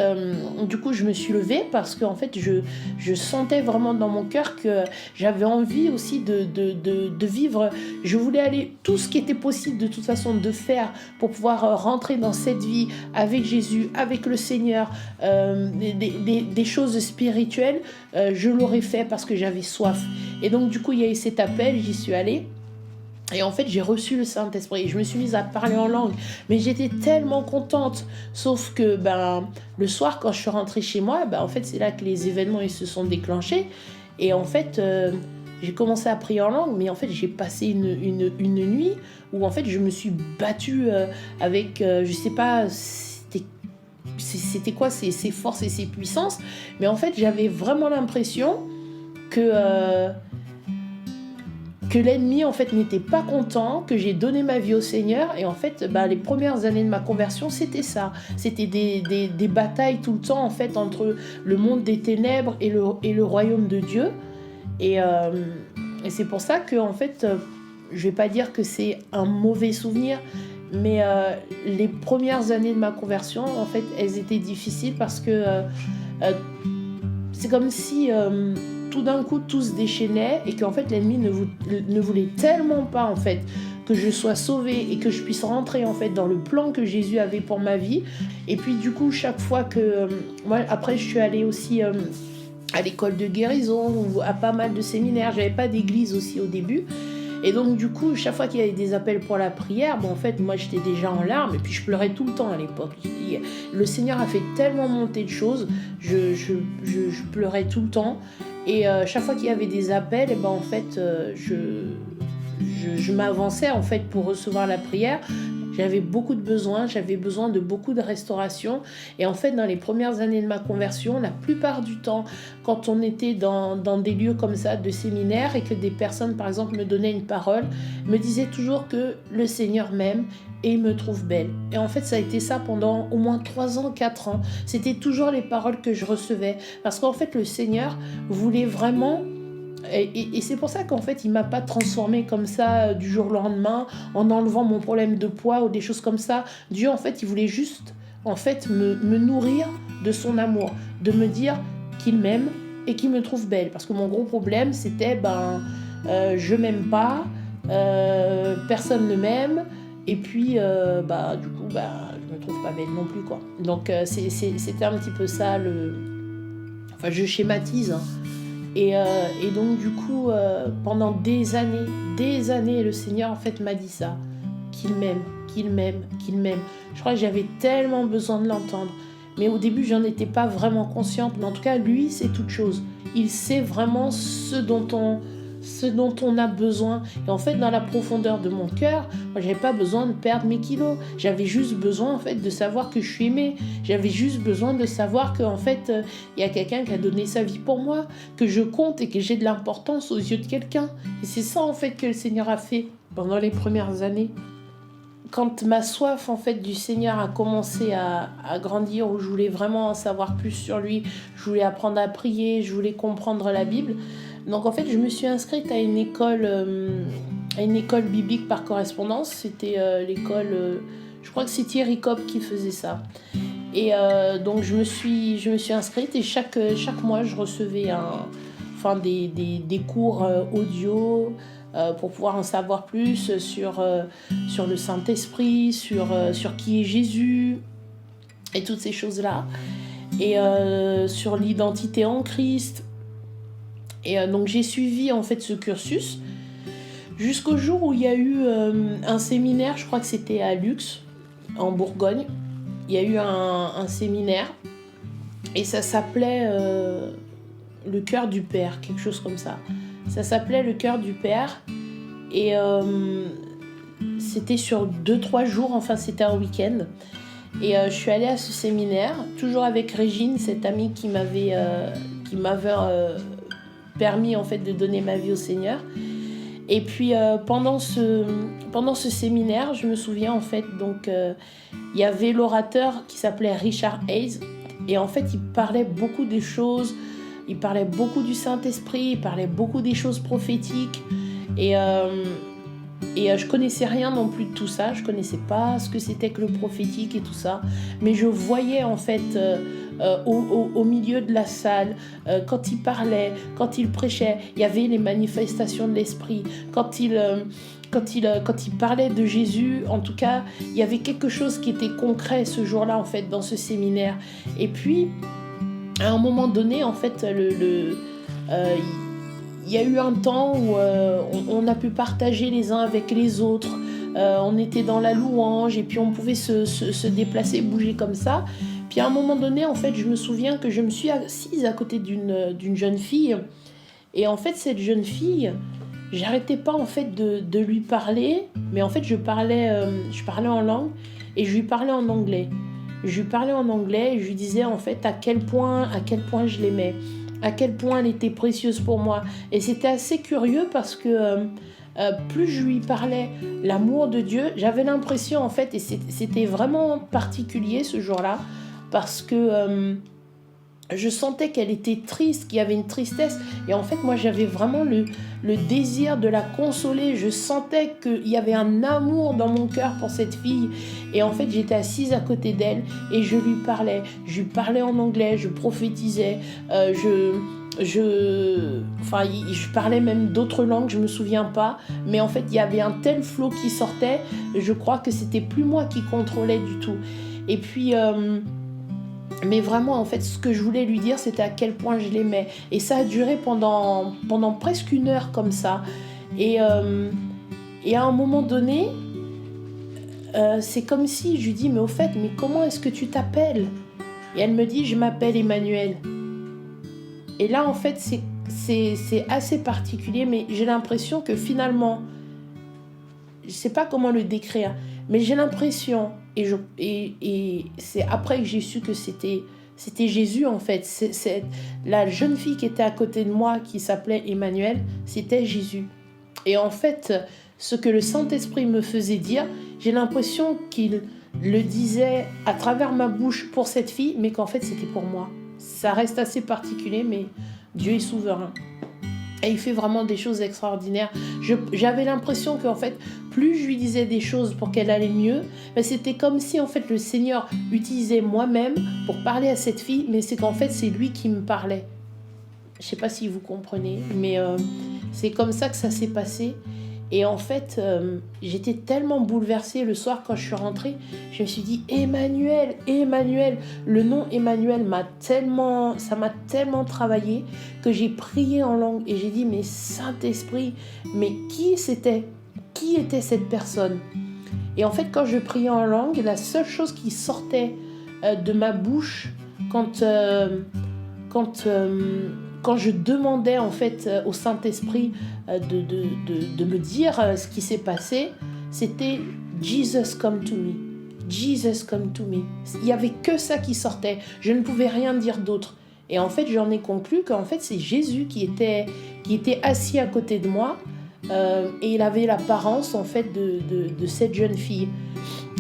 du coup, je me suis levée parce que, en fait, je sentais vraiment dans mon cœur que j'avais envie aussi de vivre. Je voulais aller tout ce qui était possible de toute façon de faire pour pouvoir rentrer dans cette vie avec Jésus, avec le Seigneur, des choses spirituelles, je l'aurais fait parce que j'avais soif. Et donc du coup il y a eu cet appel, j'y suis allée. Et en fait, j'ai reçu le Saint-Esprit et je me suis mise à parler en langue. Mais j'étais tellement contente. Sauf que le soir, quand je suis rentrée chez moi, en fait, c'est là que les événements ils se sont déclenchés. Et en fait, j'ai commencé à prier en langue, mais en fait, j'ai passé une nuit où en fait, je me suis battue avec, je sais pas, c'était quoi ces forces et ces puissances. Mais en fait, j'avais vraiment l'impression que l'ennemi, en fait, n'était pas content, que j'ai donné ma vie au Seigneur. Et en fait, les premières années de ma conversion, c'était ça. C'était des batailles tout le temps, en fait, entre le monde des ténèbres et le royaume de Dieu. Et c'est pour ça que, en fait, je vais pas dire que c'est un mauvais souvenir, mais les premières années de ma conversion, en fait, elles étaient difficiles parce que c'est comme si... tout d'un coup, tout se déchaînait et qu'en fait, l'ennemi ne voulait tellement pas, en fait, que je sois sauvée et que je puisse rentrer, en fait, dans le plan que Jésus avait pour ma vie. Et puis, du coup, chaque fois que... moi, après, je suis allée aussi à l'école de guérison ou à pas mal de séminaires. J'avais pas d'église aussi au début. Et donc, du coup, chaque fois qu'il y avait des appels pour la prière, en fait, moi, j'étais déjà en larmes et puis je pleurais tout le temps à l'époque. Le Seigneur a fait tellement monter de choses, je pleurais tout le temps. Et chaque fois qu'il y avait des appels, et ben en fait, je m'avançais en fait pour recevoir la prière. J'avais beaucoup de besoins, j'avais besoin de beaucoup de restauration. Et en fait, dans les premières années de ma conversion, la plupart du temps, quand on était dans des lieux comme ça, de séminaire, et que des personnes, par exemple, me donnaient une parole, me disaient toujours que le Seigneur m'aime et me trouve belle. Et en fait, ça a été ça pendant au moins 3 ans, 4 ans. C'était toujours les paroles que je recevais. Parce qu'en fait, le Seigneur voulait vraiment... Et c'est pour ça qu'en fait, il ne m'a pas transformée comme ça du jour au lendemain en enlevant mon problème de poids ou des choses comme ça. Dieu, en fait, il voulait juste en fait, me nourrir de son amour, de me dire qu'il m'aime et qu'il me trouve belle. Parce que mon gros problème, c'était je m'aime pas, personne ne m'aime, et puis du coup, je me trouve pas belle non plus, quoi. Donc c'était un petit peu ça Enfin, je schématise, hein. Et donc du coup, pendant des années, le Seigneur en fait m'a dit ça, qu'il m'aime. Je crois que j'avais tellement besoin de l'entendre. Mais au début, j'en étais pas vraiment consciente. Mais en tout cas, lui, c'est toute chose. Il sait vraiment ce dont on a besoin. Et en fait, dans la profondeur de mon cœur, moi, j'avais pas besoin de perdre mes kilos. J'avais juste besoin, en fait, de savoir que je suis aimée. J'avais juste besoin de savoir qu'en fait, il y a quelqu'un qui a donné sa vie pour moi, que je compte et que j'ai de l'importance aux yeux de quelqu'un. Et c'est ça, en fait, que le Seigneur a fait pendant les premières années. Quand ma soif, en fait, du Seigneur a commencé à grandir, où je voulais vraiment en savoir plus sur lui, je voulais apprendre à prier, je voulais comprendre la Bible. Donc en fait, je me suis inscrite à une école biblique par correspondance. C'était l'école, je crois que c'est Thierry Cobb qui faisait ça. Et donc je me suis inscrite et chaque mois, je recevais des cours audio pour pouvoir en savoir plus sur le Saint-Esprit, sur qui est Jésus et toutes ces choses-là. Et sur l'identité en Christ. Et donc j'ai suivi en fait ce cursus jusqu'au jour où il y a eu un séminaire, je crois que c'était à Lux, en Bourgogne. Il y a eu un séminaire et ça s'appelait le cœur du Père, quelque chose comme ça. Ça s'appelait le cœur du Père et c'était sur 2-3 jours, enfin c'était un week-end. Et je suis allée à ce séminaire, toujours avec Régine, cette amie qui m'avait permis en fait de donner ma vie au Seigneur. Et puis pendant ce séminaire, je me souviens en fait, donc il y avait l'orateur qui s'appelait Richard Hayes et en fait il parlait beaucoup des choses, il parlait beaucoup du Saint-Esprit, il parlait beaucoup des choses prophétiques et je connaissais rien non plus de tout ça, je connaissais pas ce que c'était que le prophétique et tout ça, mais je voyais en fait au milieu de la salle, quand il parlait, quand il prêchait, il y avait les manifestations de l'esprit, quand il parlait de Jésus, en tout cas, il y avait quelque chose qui était concret ce jour-là en fait dans ce séminaire. Et puis, à un moment donné, en fait, il y a eu un temps où on a pu partager les uns avec les autres. On était dans la louange et puis on pouvait se déplacer, bouger comme ça. Puis à un moment donné, en fait, je me souviens que je me suis assise à côté d'une jeune fille. Et en fait, cette jeune fille, j'arrêtais pas en fait de lui parler. Mais en fait, je parlais en langue et je lui parlais en anglais. Je lui parlais en anglais et je lui disais en fait à quel point je l'aimais, à quel point elle était précieuse pour moi. Et c'était assez curieux parce que plus je lui parlais l'amour de Dieu, j'avais l'impression en fait, et c'était vraiment particulier ce jour-là, parce que je sentais qu'elle était triste, qu'il y avait une tristesse. Et en fait, moi, j'avais vraiment le désir de la consoler. Je sentais qu'il y avait un amour dans mon cœur pour cette fille. Et en fait, j'étais assise à côté d'elle et je lui parlais. Je lui parlais en anglais, je prophétisais, je parlais même d'autres langues, je me souviens pas. Mais en fait, il y avait un tel flot qui sortait. Je crois que c'était plus moi qui contrôlais du tout. Et puis... mais vraiment, en fait, ce que je voulais lui dire, c'était à quel point je l'aimais. Et ça a duré pendant presque 1 heure comme ça. Et à un moment donné, c'est comme si je lui dis, mais au fait, mais comment est-ce que tu t'appelles ? Et elle me dit, je m'appelle Emmanuel. Et là, en fait, c'est assez particulier, mais j'ai l'impression que finalement, je sais pas comment le décrire, mais j'ai l'impression, et c'est après que j'ai su que c'était Jésus en fait. C'est la jeune fille qui était à côté de moi, qui s'appelait Emmanuel, c'était Jésus. Et en fait, ce que le Saint-Esprit me faisait dire, j'ai l'impression qu'il le disait à travers ma bouche pour cette fille, mais qu'en fait c'était pour moi. Ça reste assez particulier, mais Dieu est souverain. Et il fait vraiment des choses extraordinaires. J'avais l'impression qu'en fait, plus je lui disais des choses pour qu'elle allait mieux, mais c'était comme si en fait le Seigneur utilisait moi-même pour parler à cette fille, mais c'est qu'en fait c'est lui qui me parlait. Je ne sais pas si vous comprenez, mais c'est comme ça que ça s'est passé. Et en fait, j'étais tellement bouleversée le soir quand je suis rentrée. Je me suis dit, Emmanuel, Emmanuel. Le nom Emmanuel ça m'a tellement travaillé que j'ai prié en langue et j'ai dit, mais Saint-Esprit, mais qui c'était? Qui était cette personne? Et en fait, quand je priais en langue, la seule chose qui sortait de ma bouche quand je demandais en fait au Saint-Esprit de me dire ce qui s'est passé, c'était Jesus come to me. Jesus come to me. Il n'y avait que ça qui sortait. Je ne pouvais rien dire d'autre. Et en fait, j'en ai conclu qu'en fait, c'est Jésus qui était assis à côté de moi et il avait l'apparence en fait de cette jeune fille.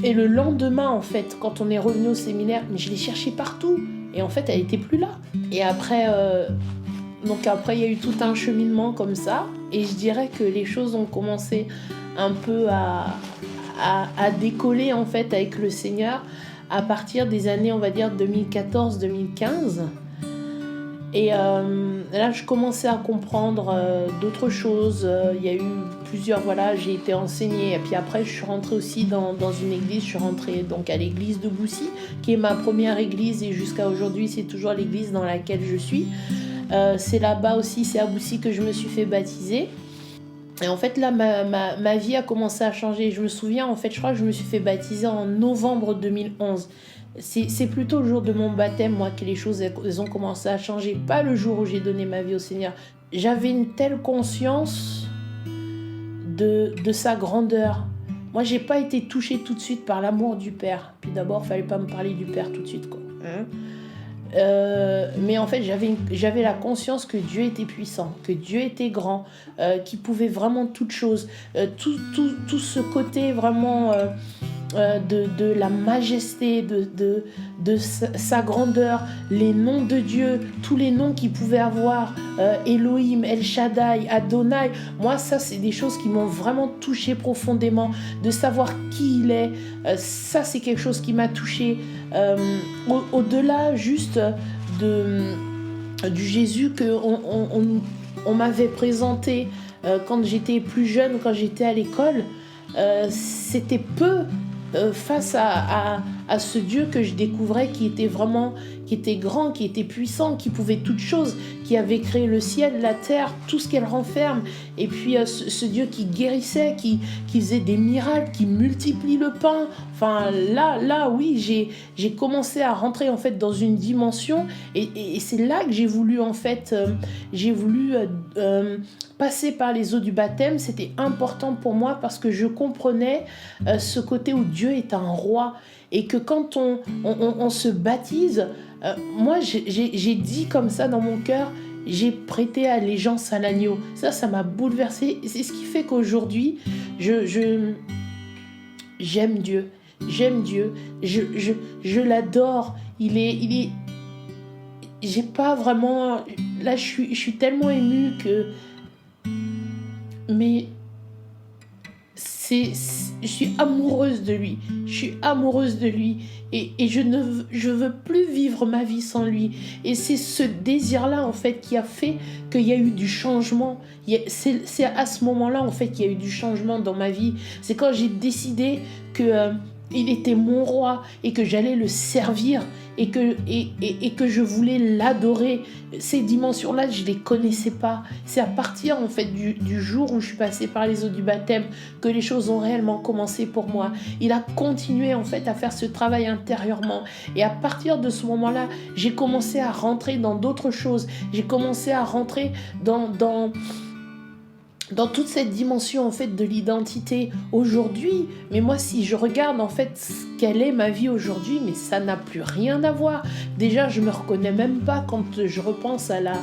Et le lendemain, en fait, quand on est revenu au séminaire, mais je l'ai cherchée partout. Et en fait, elle n'était plus là. Et après, il y a eu tout un cheminement comme ça. Et je dirais que les choses ont commencé un peu à décoller, en fait, avec le Seigneur à partir des années, on va dire, 2014-2015. Et là, je commençais à comprendre d'autres choses. Il y a eu plusieurs, j'ai été enseignée. Et puis après, je suis rentrée aussi dans une église. Je suis rentrée donc à l'église de Boussy, qui est ma première église. Et jusqu'à aujourd'hui, c'est toujours l'église dans laquelle je suis. C'est là-bas aussi, c'est à Boussy que je me suis fait baptiser. Et en fait, là, ma vie a commencé à changer. Je me souviens, en fait, je crois que je me suis fait baptiser en novembre 2011. C'est plutôt le jour de mon baptême, moi, que les choses elles ont commencé à changer. Pas le jour où j'ai donné ma vie au Seigneur. J'avais une telle conscience de sa grandeur. Moi, j'ai pas été touchée tout de suite par l'amour du Père. Puis d'abord, fallait pas me parler du Père tout de suite, quoi. Mais en fait, j'avais la conscience que Dieu était puissant, que Dieu était grand, qu'il pouvait vraiment toutes choses. Tout ce côté vraiment de la majesté, de sa grandeur, les noms de Dieu, tous les noms qu'il pouvait avoir, Elohim, El Shaddai, Adonai. Moi, ça, c'est des choses qui m'ont vraiment touché profondément, de savoir qui il est. Ça, c'est quelque chose qui m'a touché. Au-delà juste du Jésus qu'on m'avait présenté quand j'étais plus jeune, quand j'étais à l'école, c'était peu face à ce Dieu que je découvrais, qui était grand, qui était puissant, qui pouvait toutes choses, qui avait créé le ciel, la terre, tout ce qu'elle renferme. Et puis ce Dieu qui guérissait, qui faisait des miracles, qui multiplie le pain. Enfin là oui, j'ai commencé à rentrer en fait dans une dimension et c'est là que j'ai voulu en fait passer par les eaux du baptême. C'était important pour moi parce que je comprenais ce côté où Dieu est un roi et que quand on se baptise, moi j'ai dit comme ça dans mon cœur, j'ai prêté allégeance à l'agneau. Ça m'a bouleversée. C'est ce qui fait qu'aujourd'hui j'aime Dieu, je l'adore. Il est j'ai pas vraiment, là je suis tellement émue que, mais je suis amoureuse de lui. Et je veux plus vivre ma vie sans lui. Et c'est ce désir-là, en fait, qui a fait qu'il y a eu du changement. C'est à ce moment-là, en fait, qu'il y a eu du changement dans ma vie. C'est quand j'ai décidé que il était mon roi et que j'allais le servir et que je voulais l'adorer. Ces dimensions-là, je ne les connaissais pas. C'est à partir en fait du jour où je suis passée par les eaux du baptême que les choses ont réellement commencé pour moi. Il a continué en fait à faire ce travail intérieurement. Et à partir de ce moment-là, j'ai commencé à rentrer dans d'autres choses. J'ai commencé à rentrer dans toute cette dimension en fait de l'identité aujourd'hui. Mais moi, si je regarde en fait quelle est ma vie aujourd'hui, mais ça n'a plus rien à voir. Déjà, je me reconnais même pas quand je repense à la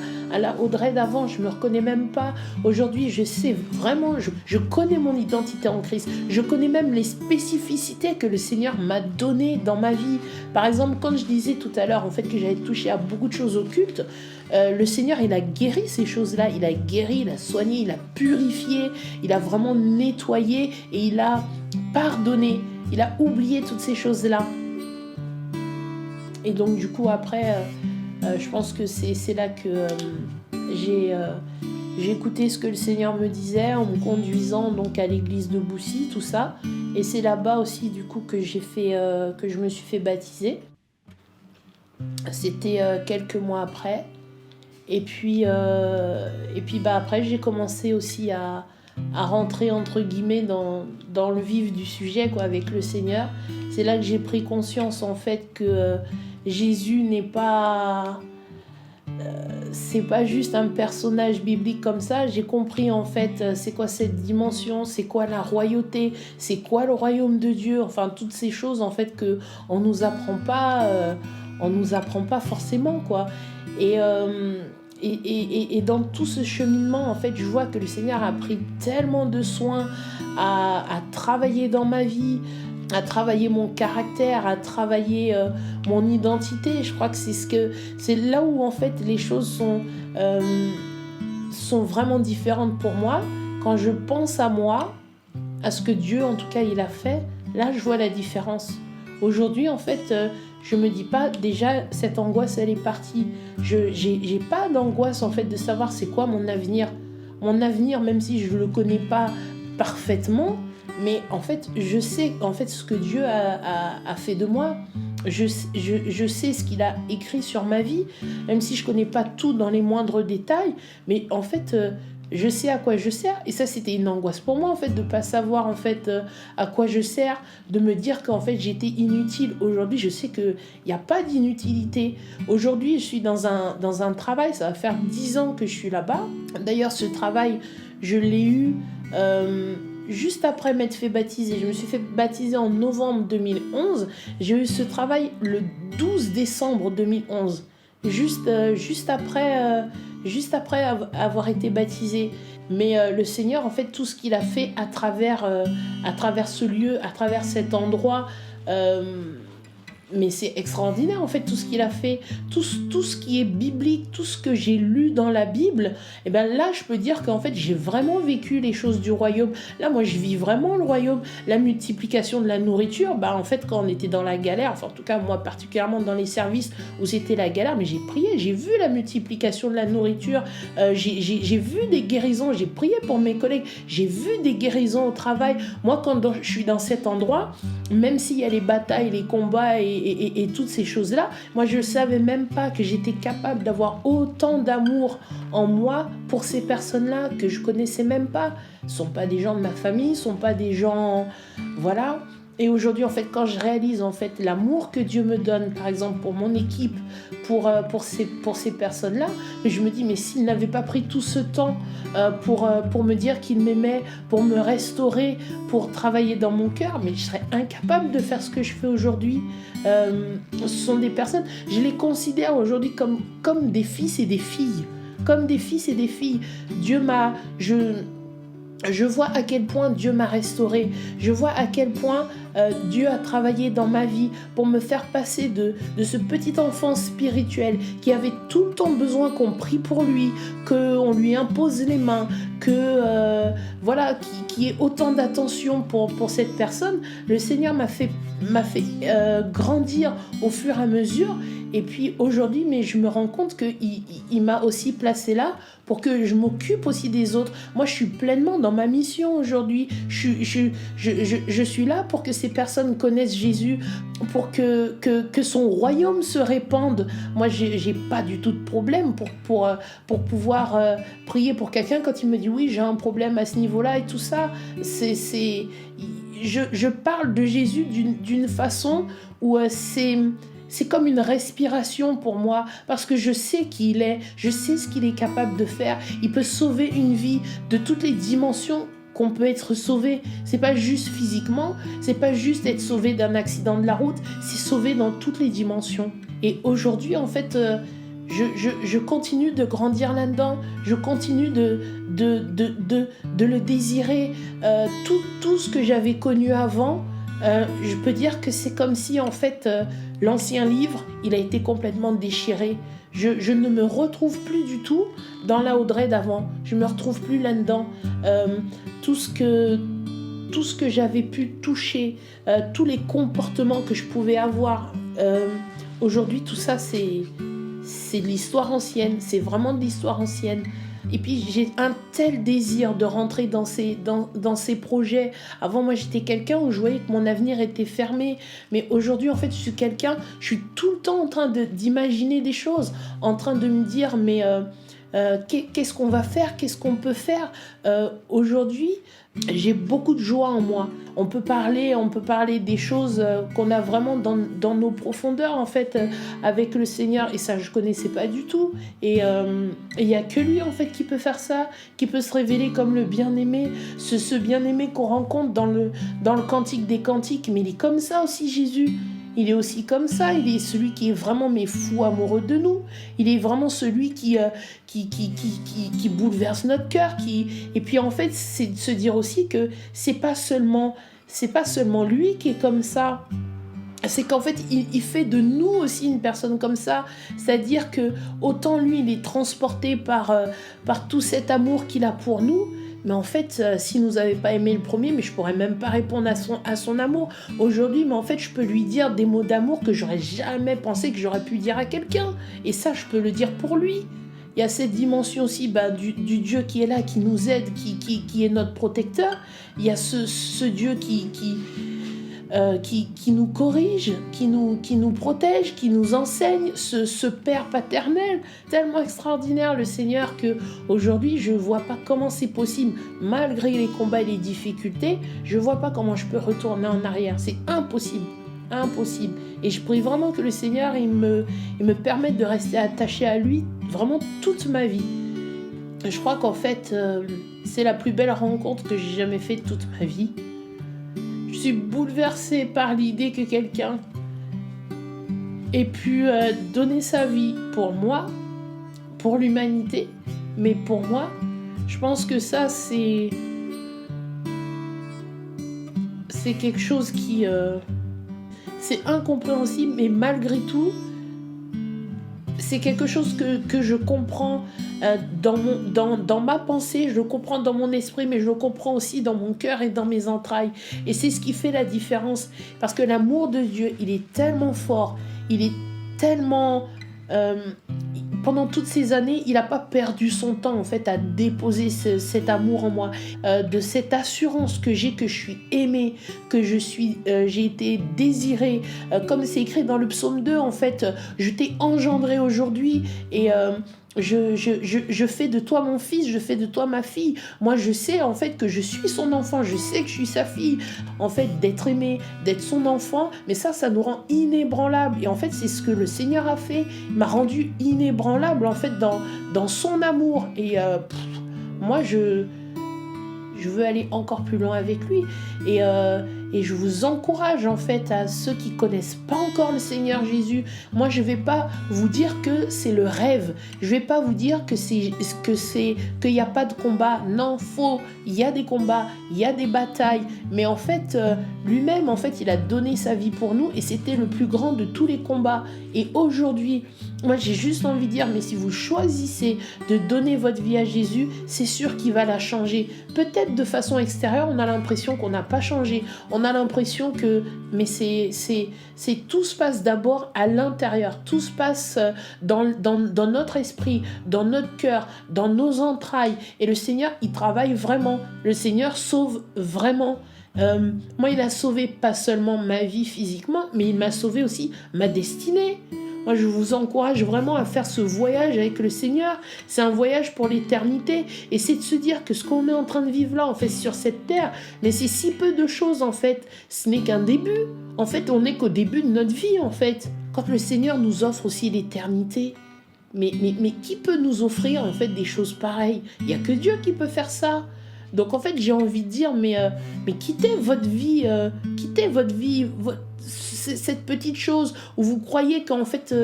Audrey d'avant, je me reconnais même pas. Aujourd'hui, je sais vraiment, je connais mon identité en Christ. Je connais même les spécificités que le Seigneur m'a données dans ma vie. Par exemple, quand je disais tout à l'heure en fait que j'avais touché à beaucoup de choses occultes, le Seigneur, il a guéri ces choses-là, il a guéri, il a soigné, il a purifié, il a vraiment nettoyé et il a pardonné, il a oublié toutes ces choses-là. Et donc du coup après, je pense que c'est là que j'ai écouté ce que le Seigneur me disait en me conduisant donc à l'église de Boussy, tout ça. Et c'est là-bas aussi du coup que je me suis fait baptiser. C'était quelques mois après. Et puis après, j'ai commencé aussi à rentrer, entre guillemets, dans le vif du sujet, quoi, avec le Seigneur. C'est là que j'ai pris conscience, en fait, que Jésus n'est pas... c'est pas juste un personnage biblique comme ça. J'ai compris, en fait, c'est quoi cette dimension, c'est quoi la royauté, c'est quoi le royaume de Dieu. Enfin, toutes ces choses, en fait, qu'on nous apprend pas forcément, quoi. Et dans tout ce cheminement, en fait, je vois que le Seigneur a pris tellement de soin à travailler dans ma vie, à travailler mon caractère, à travailler mon identité. Je crois que c'est là où, en fait, les choses sont vraiment différentes pour moi. Quand je pense à moi, à ce que Dieu, en tout cas, il a fait, là, je vois la différence. Aujourd'hui, en fait... je me dis pas, déjà, cette angoisse, elle est partie. J'ai pas d'angoisse, en fait, de savoir c'est quoi mon avenir. Mon avenir, même si je le connais pas parfaitement, mais en fait, je sais en fait ce que Dieu a fait de moi. Je sais ce qu'il a écrit sur ma vie, même si je connais pas tout dans les moindres détails. Mais en fait... je sais à quoi je sers, et ça c'était une angoisse pour moi en fait de pas savoir en fait à quoi je sers, de me dire qu'en fait j'étais inutile. Aujourd'hui je sais que il y a pas d'inutilité. Aujourd'hui je suis dans un travail, ça va faire 10 ans que je suis là-bas. D'ailleurs ce travail je l'ai eu juste après m'être fait baptiser. Je me suis fait baptiser en novembre 2011. J'ai eu ce travail le 12 décembre 2011, juste après avoir été baptisé. Mais le Seigneur, en fait, tout ce qu'il a fait à travers ce lieu, à travers cet endroit, mais c'est extraordinaire, en fait, tout ce qu'il a fait, tout ce qui est biblique, tout ce que j'ai lu dans la Bible, et bien là, je peux dire qu'en fait, j'ai vraiment vécu les choses du royaume. Là, moi, je vis vraiment le royaume. La multiplication de la nourriture, en fait, quand on était dans la galère, enfin, en tout cas, moi, particulièrement dans les services où c'était la galère, mais j'ai prié, j'ai vu la multiplication de la nourriture, j'ai vu des guérisons, j'ai prié pour mes collègues, j'ai vu des guérisons au travail. Moi, quand je suis dans cet endroit, même s'il y a les batailles, les combats et toutes ces choses-là, moi je ne savais même pas que j'étais capable d'avoir autant d'amour en moi pour ces personnes-là que je connaissais même pas. Ce ne sont pas des gens de ma famille, ce ne sont pas des gens... Voilà. Et aujourd'hui, en fait, quand je réalise en fait l'amour que Dieu me donne, par exemple pour mon équipe, pour ces personnes-là, je me dis, mais s'il n'avait pas pris tout ce temps pour me dire qu'il m'aimait, pour me restaurer, pour travailler dans mon cœur, mais je serais incapable de faire ce que je fais aujourd'hui. Ce sont des personnes, je les considère aujourd'hui comme des fils et des filles. Comme des fils et des filles. Je vois à quel point Dieu m'a restaurée. Je vois à quel point Dieu a travaillé dans ma vie pour me faire passer de ce petit enfant spirituel qui avait tout le temps besoin qu'on prie pour lui, qu'on lui impose les mains, qu'il y ait autant d'attention pour cette personne. Le Seigneur m'a fait grandir au fur et à mesure. Et puis aujourd'hui, mais je me rends compte qu'il m'a aussi placé là pour que je m'occupe aussi des autres. Moi, je suis pleinement dans ma mission aujourd'hui. Je suis là pour que ces personnes connaissent Jésus, pour que son royaume se répande. Moi, j'ai pas du tout de problème pour pouvoir prier pour quelqu'un quand il me dit oui, j'ai un problème à ce niveau-là et tout ça. Je parle de Jésus d'une façon où c'est comme une respiration pour moi, parce que je sais qui il est, je sais ce qu'il est capable de faire. Il peut sauver une vie de toutes les dimensions qu'on peut être sauvé. C'est pas juste physiquement, c'est pas juste être sauvé d'un accident de la route, c'est sauvé dans toutes les dimensions. Et aujourd'hui, en fait, je continue de grandir là-dedans, je continue de le désirer. Tout ce que j'avais connu avant, je peux dire que c'est comme si en fait l'ancien livre il a été complètement déchiré. Je ne me retrouve plus du tout dans la Audrey d'avant, je me retrouve plus là-dedans. Tout ce que j'avais pu toucher, tous les comportements que je pouvais avoir, aujourd'hui tout ça c'est de l'histoire ancienne, c'est vraiment de l'histoire ancienne. Et puis j'ai un tel désir de rentrer dans ces projets. Avant, moi j'étais quelqu'un où je voyais que mon avenir était fermé, mais aujourd'hui en fait je suis tout le temps en train d'imaginer des choses, en train de me dire mais qu'est-ce qu'on va faire, qu'est-ce qu'on peut faire. Aujourd'hui j'ai beaucoup de joie en moi. On peut parler des choses qu'on a vraiment dans nos profondeurs en fait avec le Seigneur, et ça je connaissais pas du tout. Et il y a que lui en fait qui peut faire ça, qui peut se révéler comme le bien-aimé, ce bien-aimé qu'on rencontre dans le Cantique des Cantiques. Mais il est comme ça aussi, Jésus. Il est aussi comme ça, il est celui qui est vraiment fou amoureux de nous. Il est vraiment celui qui bouleverse notre cœur. Et puis en fait, c'est de se dire aussi que c'est pas seulement lui qui est comme ça. C'est qu'en fait, il fait de nous aussi une personne comme ça. C'est-à-dire que autant lui, il est transporté par tout cet amour qu'il a pour nous. Mais en fait, s'il nous avait pas aimé le premier, mais je pourrais même pas répondre à son amour aujourd'hui. Mais en fait, je peux lui dire des mots d'amour que j'aurais jamais pensé que j'aurais pu dire à quelqu'un. Et ça, je peux le dire pour lui. Il y a cette dimension aussi du Dieu qui est là, qui nous aide, qui est notre protecteur. Il y a ce Dieu qui nous corrige, qui nous protège, qui nous enseigne, ce Père paternel tellement extraordinaire, le Seigneur, que aujourd'hui je vois pas comment c'est possible, malgré les combats et les difficultés, je vois pas comment je peux retourner en arrière. C'est impossible. Et je prie vraiment que le Seigneur il me permette de rester attaché à lui vraiment toute ma vie. Je crois qu'en fait c'est la plus belle rencontre que j'ai jamais faite toute ma vie. Je suis bouleversée par l'idée que quelqu'un ait pu donner sa vie pour moi, pour l'humanité, mais pour moi. Je pense que ça, c'est quelque chose qui... c'est incompréhensible, mais malgré tout, c'est quelque chose que je comprends dans ma pensée, je le comprends dans mon esprit, mais je le comprends aussi dans mon cœur et dans mes entrailles. Et c'est ce qui fait la différence. Parce que l'amour de Dieu, il est tellement fort, il est tellement... pendant toutes ces années, il n'a pas perdu son temps en fait à déposer cet amour en moi, de cette assurance que j'ai, que je suis aimée, que j'ai été désirée, comme c'est écrit dans le psaume 2 en fait, je t'ai engendré aujourd'hui et je fais de toi mon fils, je fais de toi ma fille. Moi, je sais en fait que je suis son enfant, je sais que je suis sa fille. En fait, d'être aimé, d'être son enfant, mais ça nous rend inébranlables. Et en fait, c'est ce que le Seigneur a fait. Il m'a rendu inébranlable en fait dans son amour. Et moi, je veux aller encore plus loin avec lui. Et je vous encourage en fait à ceux qui connaissent pas encore le Seigneur Jésus. Moi, je vais pas vous dire que c'est le rêve. Je vais pas vous dire qu'il n'y a pas de combat. Non, faux. Il y a des combats, il y a des batailles. Mais en fait, lui-même, en fait, il a donné sa vie pour nous et c'était le plus grand de tous les combats. Et aujourd'hui, moi, j'ai juste envie de dire, mais si vous choisissez de donner votre vie à Jésus, c'est sûr qu'il va la changer. Peut-être de façon extérieure, on a l'impression qu'on n'a pas changé. On a l'impression que, mais tout se passe d'abord à l'intérieur. Tout se passe dans notre esprit, dans notre cœur, dans nos entrailles. Et le Seigneur, il travaille vraiment. Le Seigneur sauve vraiment. Moi, il a sauvé pas seulement ma vie physiquement, mais il m'a sauvé aussi ma destinée. Moi, je vous encourage vraiment à faire ce voyage avec le Seigneur. C'est un voyage pour l'éternité. Et c'est de se dire que ce qu'on est en train de vivre là, en fait, sur cette terre, mais c'est si peu de choses, en fait. Ce n'est qu'un début. En fait, on n'est qu'au début de notre vie, en fait. Quand le Seigneur nous offre aussi l'éternité, mais qui peut nous offrir, en fait, des choses pareilles? Il n'y a que Dieu qui peut faire ça. Donc, en fait, j'ai envie de dire, mais quittez votre vie, cette petite chose où vous croyez qu'en fait,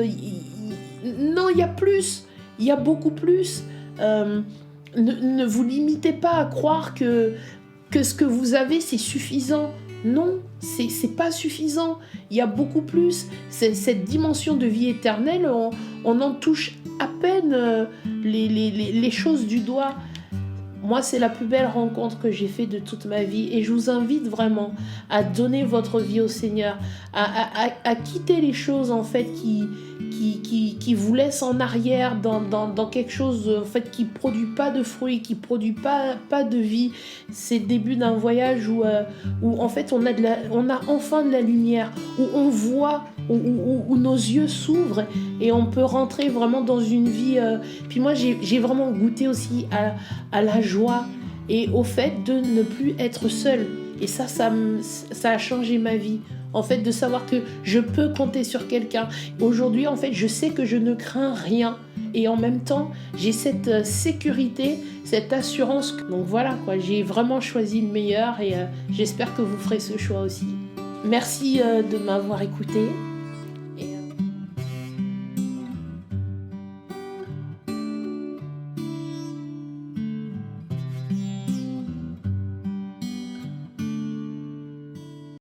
non, il y a plus, il y a beaucoup plus. Ne vous limitez pas à croire que ce que vous avez, c'est suffisant. Non, c'est pas suffisant. Il y a beaucoup plus. Cette dimension de vie éternelle, on en touche à peine les choses du doigt. Moi, c'est la plus belle rencontre que j'ai faite de toute ma vie et je vous invite vraiment à donner votre vie au Seigneur, à quitter les choses en fait qui vous laissent en arrière dans quelque chose en fait qui produit pas de fruits, qui produit pas de vie. C'est le début d'un voyage où en fait on a enfin de la lumière, où on voit, où nos yeux s'ouvrent et on peut rentrer vraiment dans une vie. Puis moi, j'ai vraiment goûté aussi à la joie et au fait de ne plus être seule. Et ça a changé ma vie. En fait, de savoir que je peux compter sur quelqu'un. Aujourd'hui, en fait, je sais que je ne crains rien. Et en même temps, j'ai cette sécurité, cette assurance. Donc voilà, quoi. J'ai vraiment choisi le meilleur et j'espère que vous ferez ce choix aussi. Merci de m'avoir écouté.